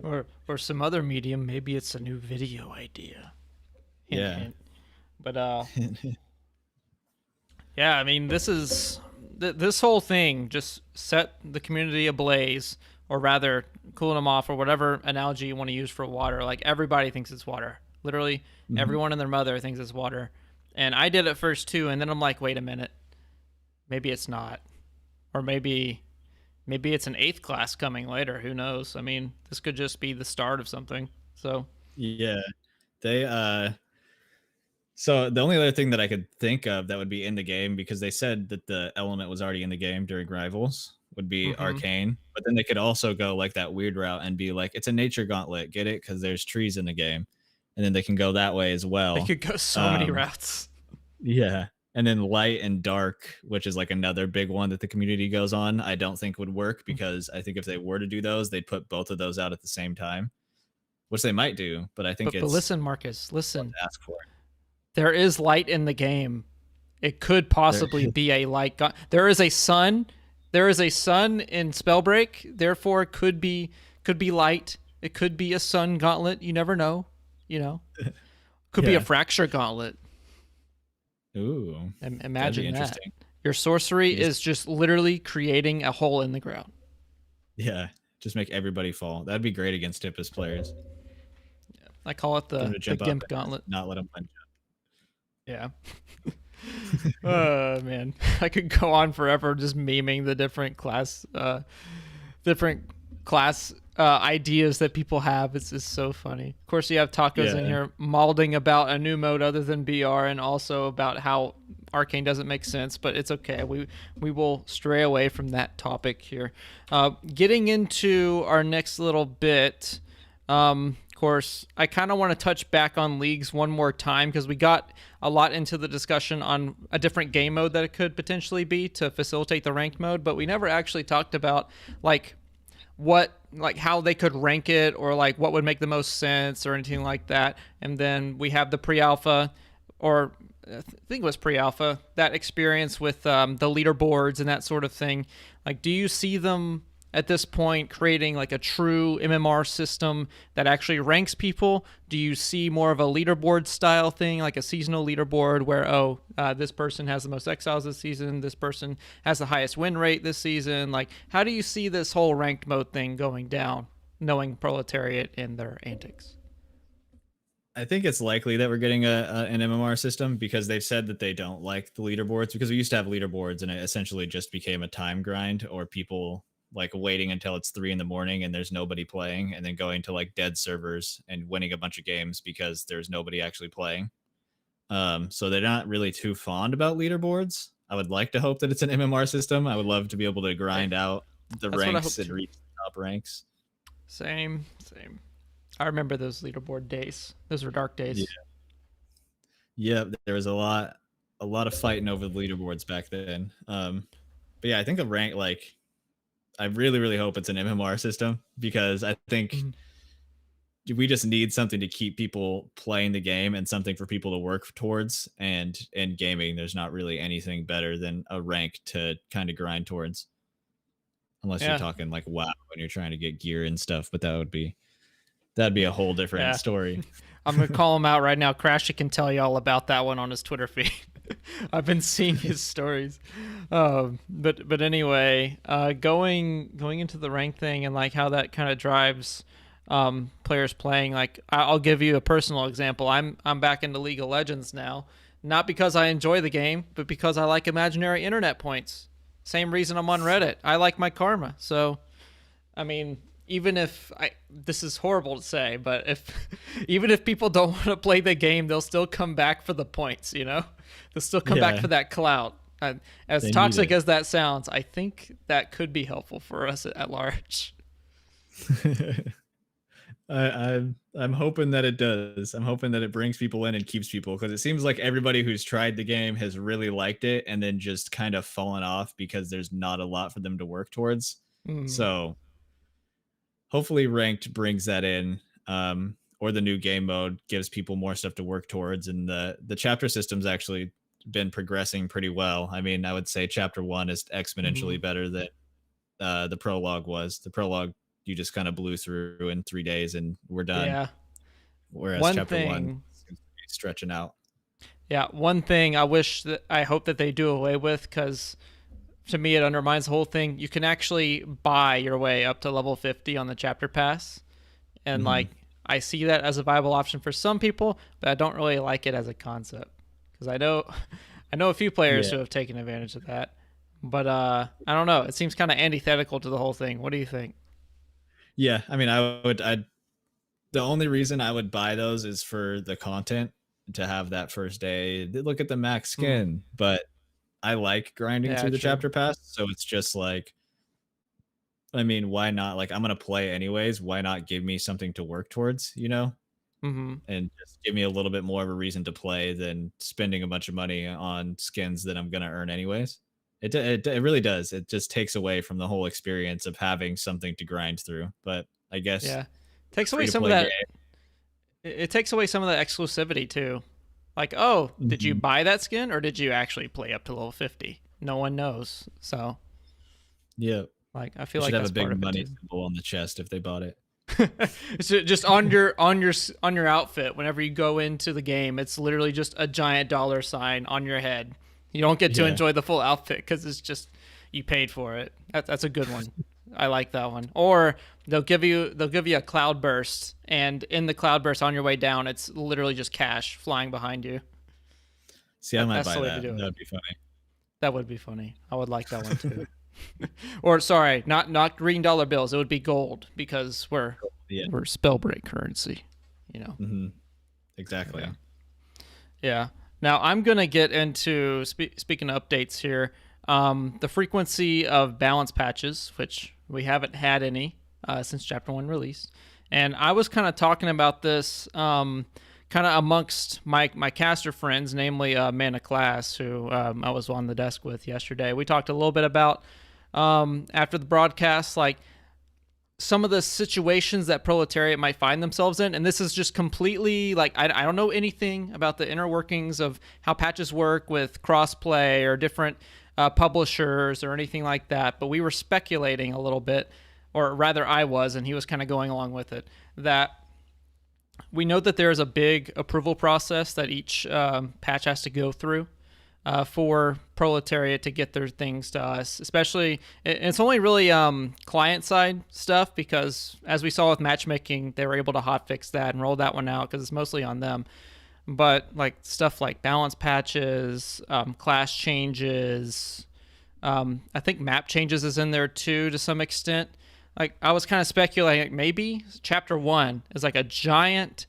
or some other medium. Maybe it's a new video idea. Hint. But yeah, I mean, this whole thing just set the community ablaze, or rather cooling them off, or whatever analogy you want to use for water. Like everybody thinks it's water. Literally everyone and their mother thinks it's water. And I did it first too, and then I'm like, wait a minute. Maybe it's not. Or maybe it's an 8th class coming later. Who knows? I mean, this could just be the start of something. So yeah. So the only other thing that I could think of that would be in the game, because they said that the element was already in the game during Rivals, would be arcane. But then they could also go like that weird route and be like, it's a nature gauntlet. Get it? Because there's trees in the game. And then they can go that way as well. They could go so many routes. Yeah. And then light and dark, which is like another big one that the community goes on, I don't think would work, because I think if they were to do those, they'd put both of those out at the same time, which they might do. But I think but listen, Marcus, listen. Ask for it. There is light in the game. It could possibly be a light. There is a sun. There is a sun in Spellbreak. Therefore, it could be light. It could be a sun gauntlet. You never know. You know, could be a fracture gauntlet. Ooh, imagine that. Your sorcery is just literally creating a hole in the ground. Yeah, just make everybody fall. That'd be great against Tempest players. Yeah, I call it the Gimp gauntlet. Not let them punch up. Yeah. Man, I could go on forever just memeing the different class ideas that people have. It's just so funny. Of course, you have Tacos in here malding about a new mode other than BR, and also about how Arcane doesn't make sense, but it's okay. We will stray away from that topic here. Getting into our next little bit, of course, I kind of want to touch back on leagues one more time, because we got a lot into the discussion on a different game mode that it could potentially be to facilitate the ranked mode, but we never actually talked about how they could rank it, or like what would make the most sense or anything like that. And then we have the pre-alpha, or I think it was pre-alpha, that experience with the leaderboards and that sort of thing. Like, do you see them at this point creating like a true MMR system that actually ranks people? Do you see more of a leaderboard style thing, like a seasonal leaderboard where, this person has the most exiles this season, this person has the highest win rate this season? Like, how do you see this whole ranked mode thing going down, knowing Proletariat and their antics? I think it's likely that we're getting an MMR system, because they've said that they don't like the leaderboards, because we used to have leaderboards and it essentially just became a time grind, or people like waiting until it's 3 a.m. and there's nobody playing, and then going to like dead servers and winning a bunch of games because there's nobody actually playing. So they're not really too fond about leaderboards. I would like to hope that it's an MMR system. I would love to be able to grind out the ranks and reach the top ranks. Same. I remember those leaderboard days. Those were dark days. Yeah, there was a lot of fighting over the leaderboards back then. But yeah, I think a rank, like, I really, really hope it's an MMR system, because I think we just need something to keep people playing the game and something for people to work towards. And in gaming, there's not really anything better than a rank to kind of grind towards. Unless you're talking like WoW when you're trying to get gear and stuff, but that'd be a whole different story. I'm going to call him out right now. Crashy can tell you all about that one on his Twitter feed. I've been seeing his stories. But anyway, going into the rank thing and like how that kind of drives players playing. Like, I'll give you a personal example. I'm back into League of Legends now, not because I enjoy the game, but because I like imaginary internet points. Same reason I'm on Reddit. I like my karma. So, I mean, even if this is horrible to say, but even if people don't want to play the game, they'll still come back for the points, you know? They'll still come back for that clout. As toxic as that sounds, I think that could be helpful for us at large. I'm hoping that it does. I'm hoping that it brings people in and keeps people, because it seems like everybody who's tried the game has really liked it and then just kind of fallen off because there's not a lot for them to work towards. So hopefully ranked brings that in, or the new game mode gives people more stuff to work towards. And the chapter system's actually been progressing pretty well. I mean, I would say chapter 1 is exponentially better than the prologue was. The prologue, you just kind of blew through in 3 days and we're done. Yeah. Whereas chapter 1 seems to be stretching out. Yeah, one thing I hope that they do away with, because to me it undermines the whole thing. You can actually buy your way up to level 50 on the chapter pass, and like, I see that as a viable option for some people, but I don't really like it as a concept, because I know a few players who have taken advantage of that. But I don't know. It seems kind of antithetical to the whole thing. What do you think? Yeah, I mean, the only reason I would buy those is for the content, to have that first day. Look at the max skin, but I like grinding through the chapter pass, so it's just like, I mean, why not? Like, I'm gonna play anyways. Why not give me something to work towards, you know? And just give me a little bit more of a reason to play than spending a bunch of money on skins that I'm gonna earn anyways. It really does. It just takes away from the whole experience of having something to grind through. But I guess takes away some of that. It takes away some of the exclusivity too. Like, did you buy that skin or did you actually play up to level 50? No one knows. So like, I feel like that's have a big money symbol on the chest if they bought it. It's just on your outfit. Whenever you go into the game, it's literally just a giant $sign on your head. You don't get to enjoy the full outfit because it's just, you paid for it. That's a good one. I like that one. Or they'll give you a cloud burst, and in the cloud burst on your way down, it's literally just cash flying behind you. See, I might buy that. That would be funny. That would be funny. I would like that one too. Or sorry, not green dollar bills. It would be gold, because we're Spellbreak currency. You know. Exactly. Yeah. Now, I'm going to get into, speaking of updates here, the frequency of balance patches, which we haven't had any since Chapter 1 release. And I was kind of talking about this kind of amongst my caster friends, namely Mana Class, who I was on the desk with yesterday. We talked a little bit about, after the broadcast, like, some of the situations that Proletariat might find themselves in. And this is just completely like, I don't know anything about the inner workings of how patches work with crossplay or different publishers or anything like that. But we were speculating a little bit, or rather I was, and he was kind of going along with it, that we know that there's a big approval process that each patch has to go through for Proletariat to get their things to us. Especially, it's only really client-side stuff, because as we saw with matchmaking, they were able to hotfix that and roll that one out because it's mostly on them. But like stuff like balance patches, class changes, I think map changes is in there too to some extent. Like I was kind of speculating, like maybe chapter 1 is like a giant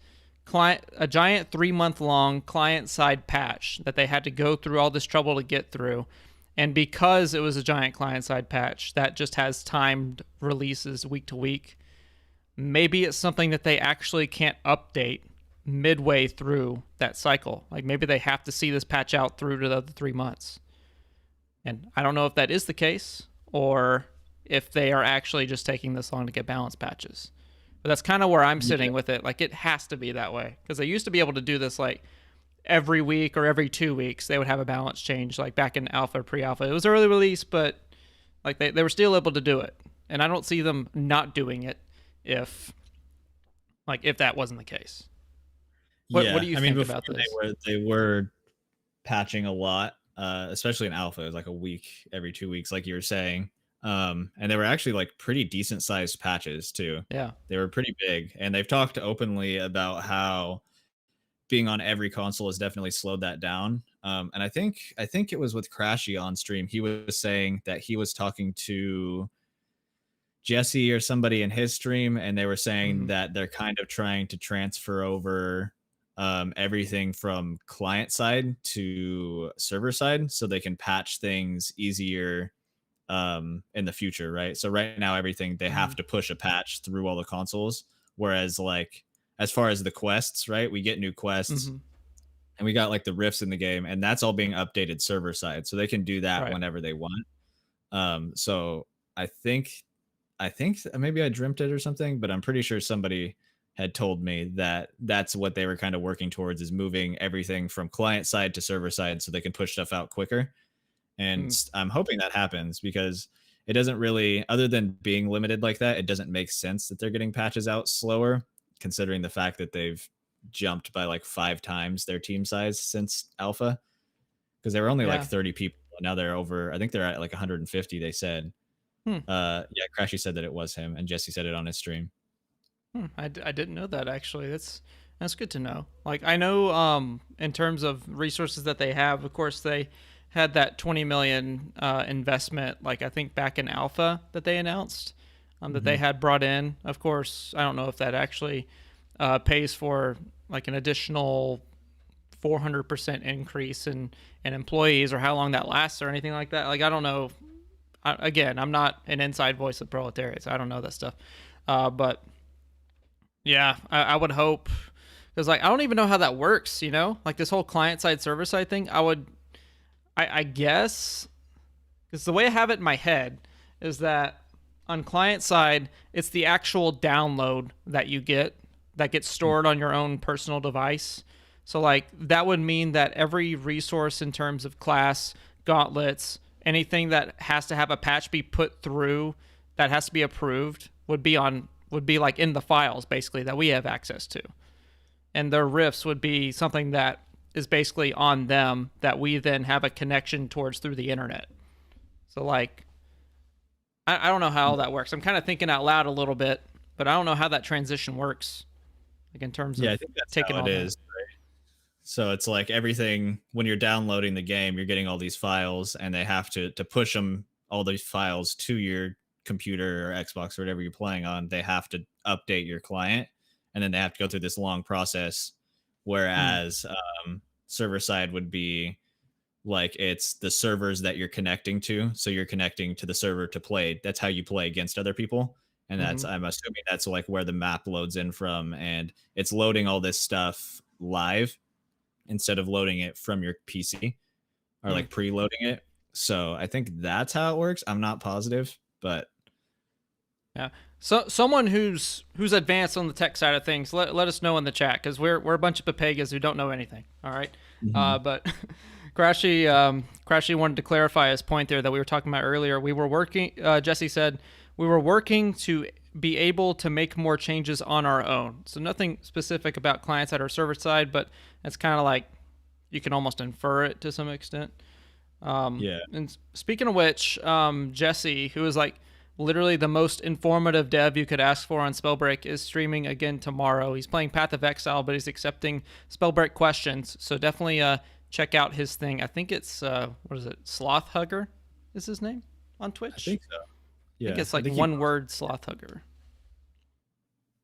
3-month long client side patch that they had to go through all this trouble to get through. And because it was a giant client side patch that just has timed releases week to week, maybe it's something that they actually can't update midway through that cycle. Like maybe they have to see this patch out through to the other 3 months. And I don't know if that is the case or if they are actually just taking this long to get balance patches. But that's kind of where I'm sitting with it. Like it has to be that way, because they used to be able to do this like every week or every 2 weeks. They would have a balance change, like back in alpha or pre-alpha. It was early release, but like they were still able to do it. And I don't see them not doing it if that wasn't the case. What do you think about this? They were patching a lot, especially in alpha. It was like a week every 2 weeks, like you were saying. And they were actually like pretty decent sized patches too. Yeah. They were pretty big. And they've talked openly about how being on every console has definitely slowed that down. And I think it was with Crashy on stream. He was saying that he was talking to Jesse or somebody in his stream, and they were saying that they're kind of trying to transfer over everything from client side to server side so they can patch things easier in the future, right? So right now everything they have to push a patch through all the consoles, whereas like as far as the quests, right, we get new quests and we got like the rifts in the game, and that's all being updated server side, so they can do that whenever they want. So I think maybe I dreamt it or something, but I'm pretty sure somebody had told me that that's what they were kind of working towards, is moving everything from client side to server side so they can push stuff out quicker. And I'm hoping that happens, because it doesn't really, other than being limited like that, it doesn't make sense that they're getting patches out slower, considering the fact that they've jumped by like 5 times their team size since alpha, because they were only like 30 people. Now they're over, I think they're at like 150, they said. Yeah, Crashy said that it was him, and Jesse said it on his stream. I didn't know that, actually. That's good to know. Like I know in terms of resources that they have, of course they had that 20 million investment, like I think back in alpha that they announced that they had brought in. Of course, I don't know if that actually pays for like an additional 400% increase in employees, or how long that lasts or anything like that. Like I don't know. Again, I'm not an inside voice of Proletariat, so I don't know that stuff. But yeah, I would hope, because like I don't even know how that works. You know, like this whole client side server side thing. I guess, because the way I have it in my head is that on client side, it's the actual download that you get that gets stored on your own personal device. So like that would mean that every resource in terms of class, gauntlets, anything that has to have a patch be put through that has to be approved would be like in the files basically that we have access to. And their rifts would be something that is basically on them that we then have a connection towards through the internet. So like, I don't know how all that works. I'm kind of thinking out loud a little bit, but I don't know how that transition works. Like in terms of I think that's taking how it is. Right? So it's like everything, when you're downloading the game, you're getting all these files, and they have to push them, all these files, to your computer or Xbox or whatever you're playing on. They have to update your client, and then they have to go through this long process. Whereas server side would be like, it's the servers that you're connecting to. So you're connecting to the server to play. That's how you play against other people. And that's, I'm assuming that's like where the map loads in from. And it's loading all this stuff live instead of loading it from your PC, or like preloading it. So I think that's how it works. I'm not positive, but Yeah. So someone who's advanced on the tech side of things, let us know in the chat, because we're a bunch of papagas who don't know anything. All right. But Crashy wanted to clarify his point there that we were talking about earlier. We were working. Jesse said we were working to be able to make more changes on our own. So nothing specific about clients at our server side, but it's kind of like you can almost infer it to some extent. Yeah. And speaking of which, Jesse, who is like literally the most informative dev you could ask for on Spellbreak, is streaming again tomorrow. He's playing Path of Exile, but he's accepting Spellbreak questions. So definitely check out his thing. I think it's, what is it? Sloth Hugger is his name on Twitch? I think so. Yeah. I think it's like one word, Sloth Hugger.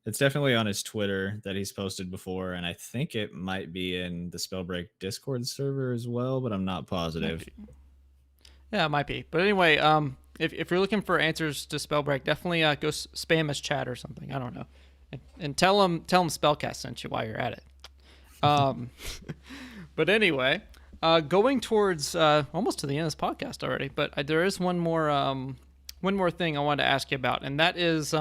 It's definitely on his Twitter that he's posted before, and I think it might be in the Spellbreak Discord server as well, but I'm not positive. Yeah, it might be. But anyway, if you're looking for answers to Spellbreak, definitely go spam his chat or something. I don't know, and tell him SpellCast sent you while you're at it. But anyway, going towards almost to the end of this podcast already. But there is one more thing I wanted to ask you about, and that is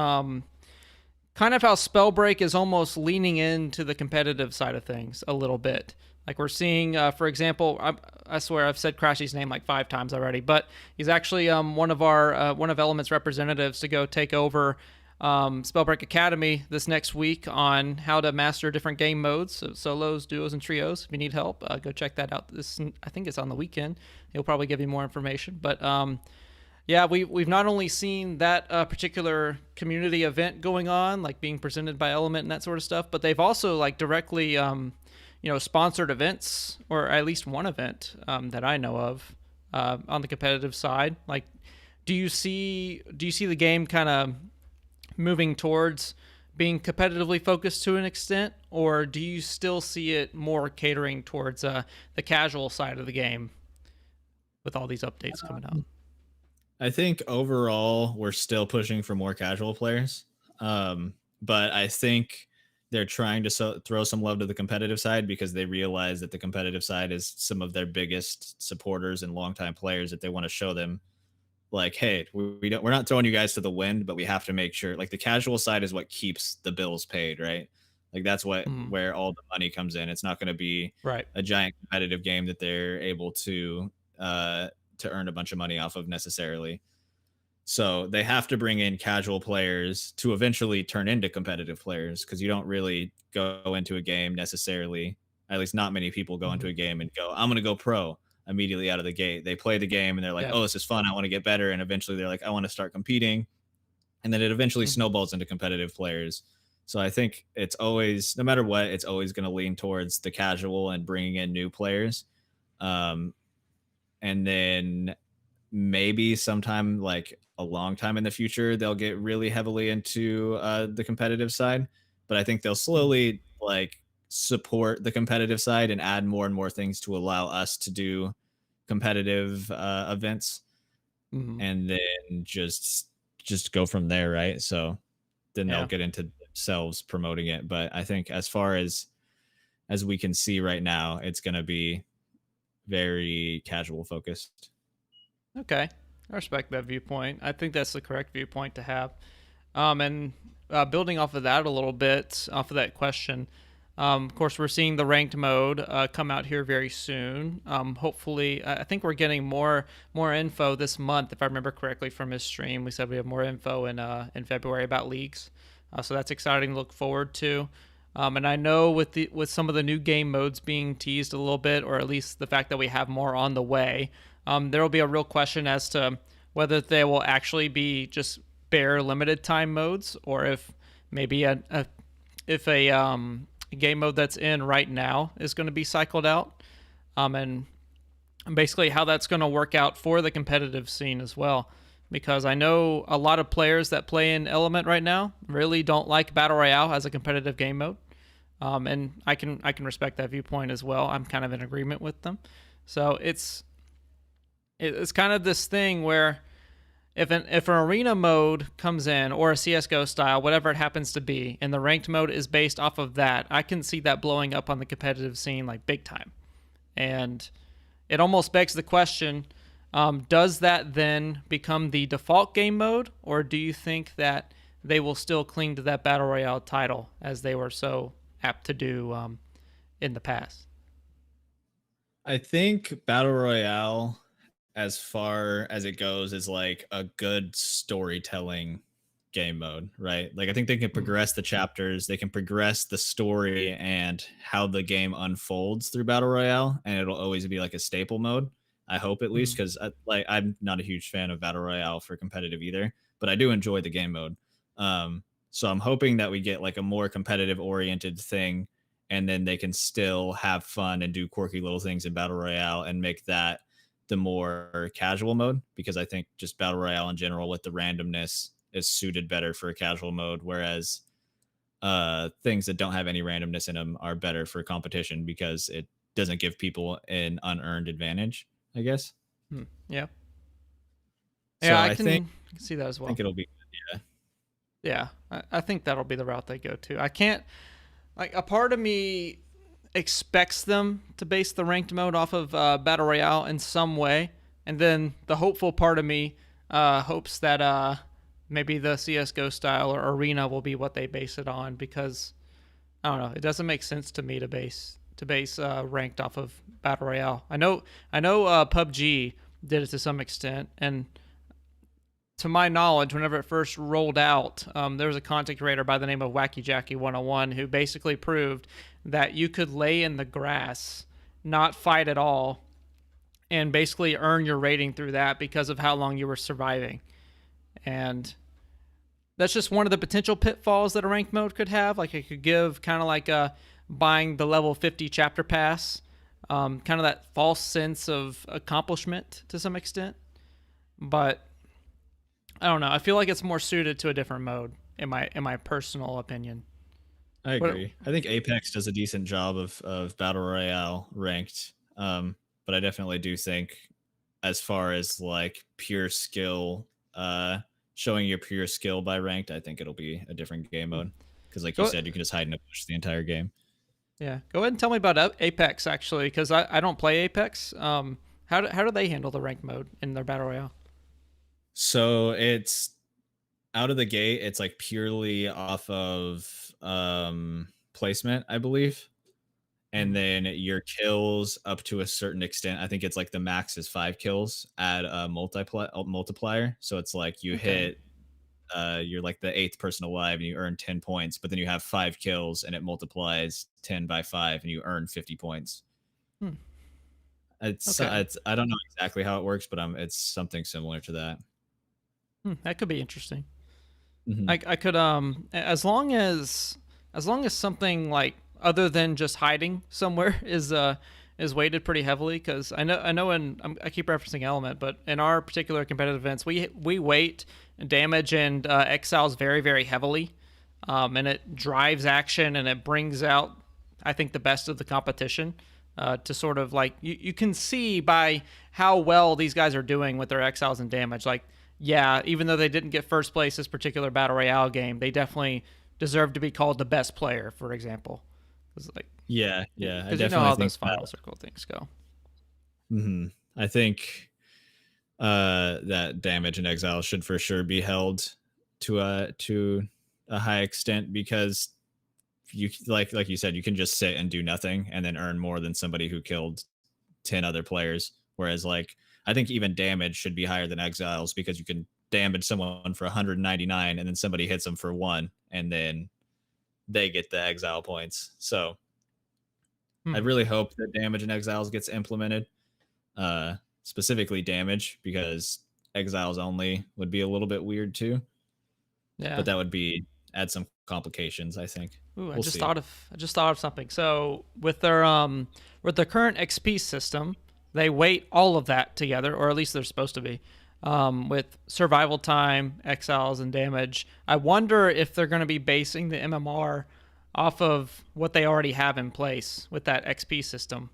kind of how Spellbreak is almost leaning into the competitive side of things a little bit. Like we're seeing, for example, I swear I've said Crashy's name like 5 times already, but he's actually one of Element's representatives to go take over Spellbreak Academy this next week on how to master different game modes, so solos, duos, and trios. If you need help, go check that out. I think it's on the weekend. He'll probably give you more information, but yeah, we've not only seen that particular community event going on, like being presented by Element and that sort of stuff, but they've also like directly, sponsored events, or at least one event that I know of on the competitive side. Like, do you see the game kind of moving towards being competitively focused to an extent, or do you still see it more catering towards the casual side of the game with all these updates coming out? I think overall we're still pushing for more casual players, but I think they're trying to throw some love to the competitive side because they realize that the competitive side is some of their biggest supporters and longtime players, that they want to show them like, hey, we're not throwing you guys to the wind, but we have to make sure like the casual side is what keeps the bills paid, right? Like that's where all the money comes in. It's not going to be a giant competitive game that they're able to earn a bunch of money off of necessarily. So they have to bring in casual players to eventually turn into competitive players, because you don't really go into a game necessarily, at least not many people go into a game and go, I'm going to go pro immediately out of the gate. They play the game and they're like, oh, this is fun, I want to get better. And eventually they're like, I want to start competing. And then it eventually snowballs into competitive players. So I think it's always, no matter what, it's always going to lean towards the casual and bringing in new players. And then maybe sometime like a long time in the future, they'll get really heavily into the competitive side. But I think they'll slowly like support the competitive side and add more and more things to allow us to do competitive events, and then just go from there, right? So then they'll get into themselves promoting it. But I think as far as we can see right now, it's going to be very casual focused. Okay, I respect that viewpoint. I think that's the correct viewpoint to have. And building off of that a little bit, off of that question, of course, we're seeing the ranked mode come out here very soon. Hopefully, I think we're getting more info this month, if I remember correctly from his stream. We said we have more info in February about leagues, so that's exciting to look forward to. And I know with some of the new game modes being teased a little bit, or at least the fact that we have more on the way, there will be a real question as to whether they will actually be just bare limited time modes, or if maybe a game mode that's in right now is going to be cycled out, and basically how that's going to work out for the competitive scene as well. Because I know a lot of players that play in Element right now really don't like Battle Royale as a competitive game mode, and I can respect that viewpoint as well. I'm kind of in agreement with them. So it's kind of this thing where if an arena mode comes in, or a CSGO style, whatever it happens to be, and the ranked mode is based off of that, I can see that blowing up on the competitive scene like big time. And it almost begs the question, does that then become the default game mode, or do you think that they will still cling to that battle royale title as they were so apt to do in the past? I think battle royale, as far as it goes, is like a good storytelling game mode, right? Like I think they can progress the chapters, they can progress the story and how the game unfolds through battle royale, and it'll always be like a staple mode. I hope, at least, because I'm not a huge fan of battle royale for competitive either, but I do enjoy the game mode. So I'm hoping that we get like a more competitive oriented thing, and then they can still have fun and do quirky little things in battle royale and make that the more casual mode, because I think just battle royale in general with the randomness is suited better for a casual mode, whereas things that don't have any randomness in them are better for competition because it doesn't give people an unearned advantage, I guess. Yeah. So Yeah, I think see that as I well. think it'll be good, Yeah, I think that'll be the route they go to. I can't, like, a part of me expects them to base the ranked mode off of battle royale in some way, and then the hopeful part of me hopes that maybe the CS:GO style or arena will be what they base it on, because I don't know, it doesn't make sense to me to base ranked off of battle royale. I know PUBG did it to some extent, and to my knowledge, whenever it first rolled out, there was a content creator by the name of Wacky Jacky 101 who basically proved that you could lay in the grass, not fight at all, and basically earn your rating through that because of how long you were surviving. And that's just one of the potential pitfalls that a ranked mode could have. Like, it could give kind of like buying the level 50 chapter pass, kind of that false sense of accomplishment to some extent. But I don't know. I feel like it's more suited to a different mode in my personal opinion. I agree. I think Apex does a decent job of battle royale ranked, but I definitely do think, as far as like pure skill, showing your pure skill by ranked, I think it'll be a different game mode, because, like you said, you can just hide in a bush the entire game. Yeah, go ahead and tell me about Apex, actually, because I don't play Apex. How do they handle the ranked mode in their battle royale? So it's out of the gate, it's like purely off of placement, I believe. And then your kills up to a certain extent. I think it's like the max is 5 kills, add a multiplier. So it's like you hit you're like the 8th person alive and you earn 10 points, but then you have 5 kills and it multiplies 10 by 5 and you earn 50 points. It's I don't know exactly how it works, but it's something similar to that. That could be interesting. I could as long as something like other than just hiding somewhere is weighted pretty heavily, because I know I keep referencing Element, but in our particular competitive events we weight damage and exiles very, very heavily, and it drives action and it brings out, I think, the best of the competition. To sort of like, you can see by how well these guys are doing with their exiles and damage. Like, yeah, even though they didn't get first place this particular battle royale game, they definitely deserve to be called the best player, for example. Like, yeah, because you know how those final circle things go. I think that damage and exile should for sure be held to a high extent, because you like you said, you can just sit and do nothing and then earn more than somebody who killed 10 other players. Whereas, like, I think even damage should be higher than exiles, because you can damage someone for 199 and then somebody hits them for 1 and then they get the exile points. So I really hope that damage and exiles gets implemented, specifically damage, because exiles only would be a little bit weird too. Yeah, but that would add some complications, I think. Ooh, I just thought of something. So with their current XP system, they weight all of that together, or at least they're supposed to be, with survival time, exiles, and damage. I wonder if they're going to be basing the MMR off of what they already have in place with that XP system.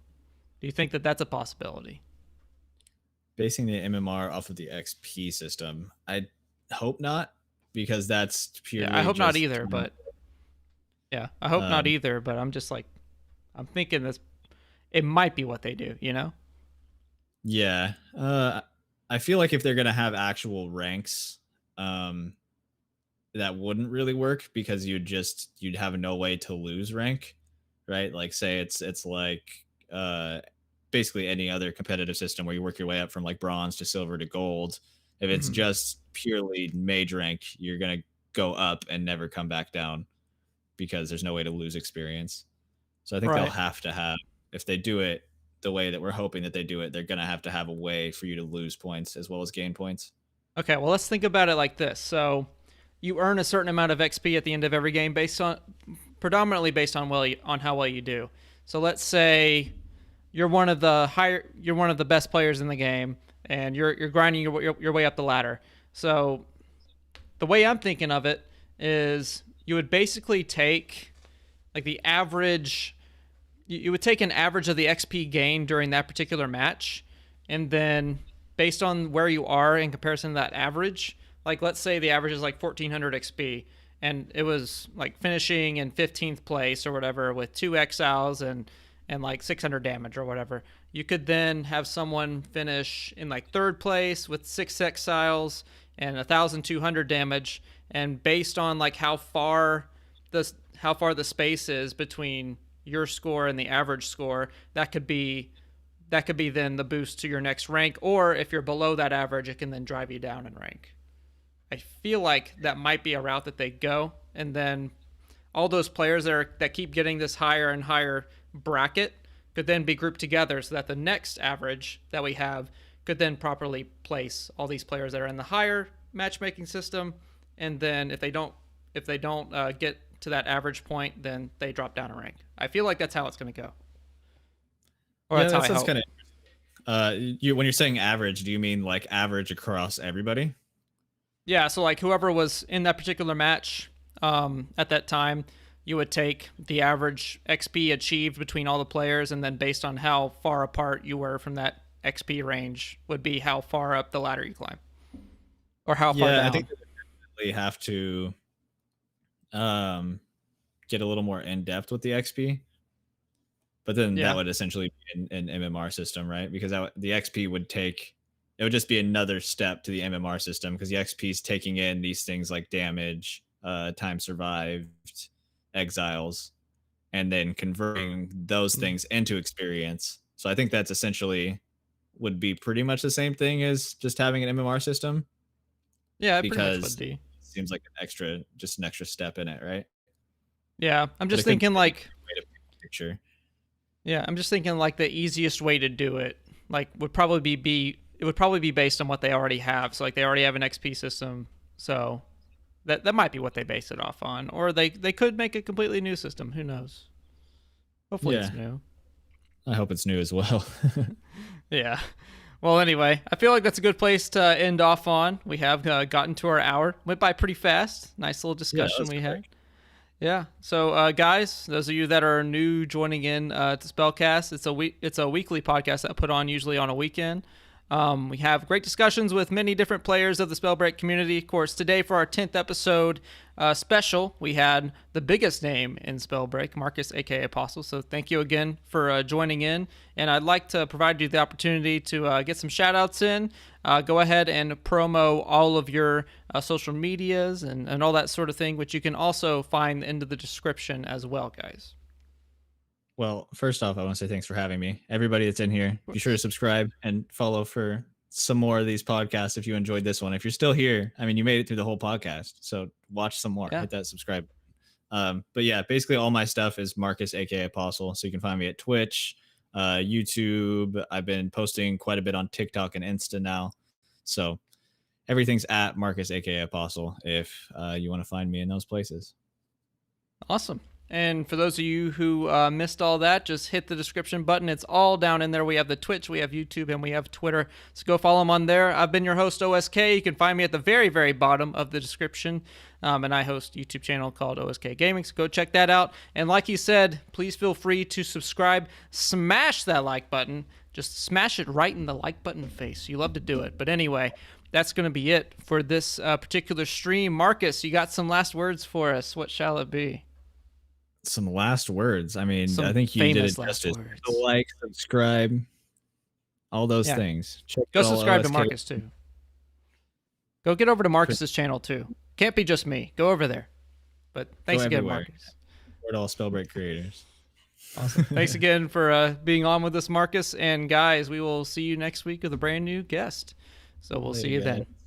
Do you think that that's a possibility? Basing the MMR off of the XP system, I hope not, because that's purely. Yeah, I hope not either. But yeah, I hope not either. But I'm just like, I'm thinking this, it might be what they do. You know? Yeah. I feel like if they're gonna have actual ranks, that wouldn't really work because you'd have no way to lose rank, right? Like say it's like basically any other competitive system where you work your way up from like bronze to silver to gold. If it's just purely mage rank, you're gonna go up and never come back down because there's no way to lose experience. So I think they'll have to have, if they do it the way that we're hoping that they do it, they're gonna have to have a way for you to lose points as well as gain points. Okay, well let's think about it like this. So you earn a certain amount of XP at the end of every game predominantly based on how well you do. So let's say you're one of the best players in the game, and you're grinding your way up the ladder. So the way I'm thinking of it is you would basically take like the average. You would take an average of the XP gained during that particular match, and then based on where you are in comparison to that average, like let's say the average is like 1400 XP, and it was like finishing in 15th place or whatever with 2 exiles and like 600 damage or whatever. You could then have someone finish in like 3rd place with 6 exiles and 1200 damage, and based on like how far the space is between your score and the average score, that could be then the boost to your next rank, or if you're below that average, it can then drive you down in rank. I feel like that might be a route that they go, and then all those players that keep getting this higher and higher bracket could then be grouped together so that the next average that we have could then properly place all these players that are in the higher matchmaking system, and then if they don't get to that average point, then they drop down a rank. I feel like that's how it's going to go. Or yeah, that's kind of. When you're saying average, do you mean like average across everybody? Yeah, so like whoever was in that particular match at that time, you would take the average XP achieved between all the players, and then based on how far apart you were from that XP range would be how far up the ladder you climb, or how far down. I think they definitely have to get a little more in depth with the XP, but then that would essentially be an MMR system, right? Because the XP would just be another step to the MMR system, because the XP is taking in these things like damage, time survived, exiles, and then converting those things into experience. So I think that's essentially would be pretty much the same thing as just having an MMR system. Yeah, because it seems like an extra step in it, right? Yeah, I'm just thinking like picture. Yeah, I'm just thinking like the easiest way to do it like would probably be based on what they already have. So like they already have an XP system, so that might be what they base it off on, or they could make a completely new system. Who knows? Hopefully it's new. I hope it's new as well. Yeah. Well, anyway, I feel like that's a good place to end off on. We have gotten to our hour. Went by pretty fast. Nice little discussion we had. Yeah. So, guys, those of you that are new joining in to SpellCast, it's a weekly podcast that I put on usually on a weekend. We have great discussions with many different players of the Spellbreak community. Of course, today for our 10th episode special, we had the biggest name in Spellbreak, MARCUSakaAPOSTLE. So thank you again for joining in. And I'd like to provide you the opportunity to get some shout-outs in. Go ahead and promo all of your social medias and all that sort of thing, which you can also find into the description as well, guys. Well, first off, I want to say thanks for having me. Everybody that's in here, be sure to subscribe and follow for some more of these podcasts if you enjoyed this one. If you're still here, I mean, you made it through the whole podcast, so watch some more. Hit that subscribe. But yeah, basically all my stuff is MARCUSakaAPOSTLE, so you can find me at Twitch, YouTube. I've been posting quite a bit on TikTok and Insta now, so everything's at MARCUSakaAPOSTLE if you want to find me in those places. Awesome. And for those of you who missed all that, just hit the description button. It's all down in there. We have the Twitch, we have YouTube, and we have Twitter. So go follow them on there. I've been your host, OSK. You can find me at the very, very bottom of the description. And I host a YouTube channel called OSK Gaming. So go check that out. And like you said, please feel free to subscribe. Smash that like button. Just smash it right in the like button face. You love to do it. But anyway, that's going to be it for this particular stream. Marcus, you got some last words for us. What shall it be? Some last words. I mean, I think you did it justice. Like, subscribe, all those things. Go subscribe to Marcus too. Go get over to Marcus's channel too. Can't be just me. Go over there. But thanks again, Marcus. For all Spellbreak creators. Awesome. Thanks again for being on with us, Marcus. And guys, we will see you next week with a brand new guest. So we'll see you then.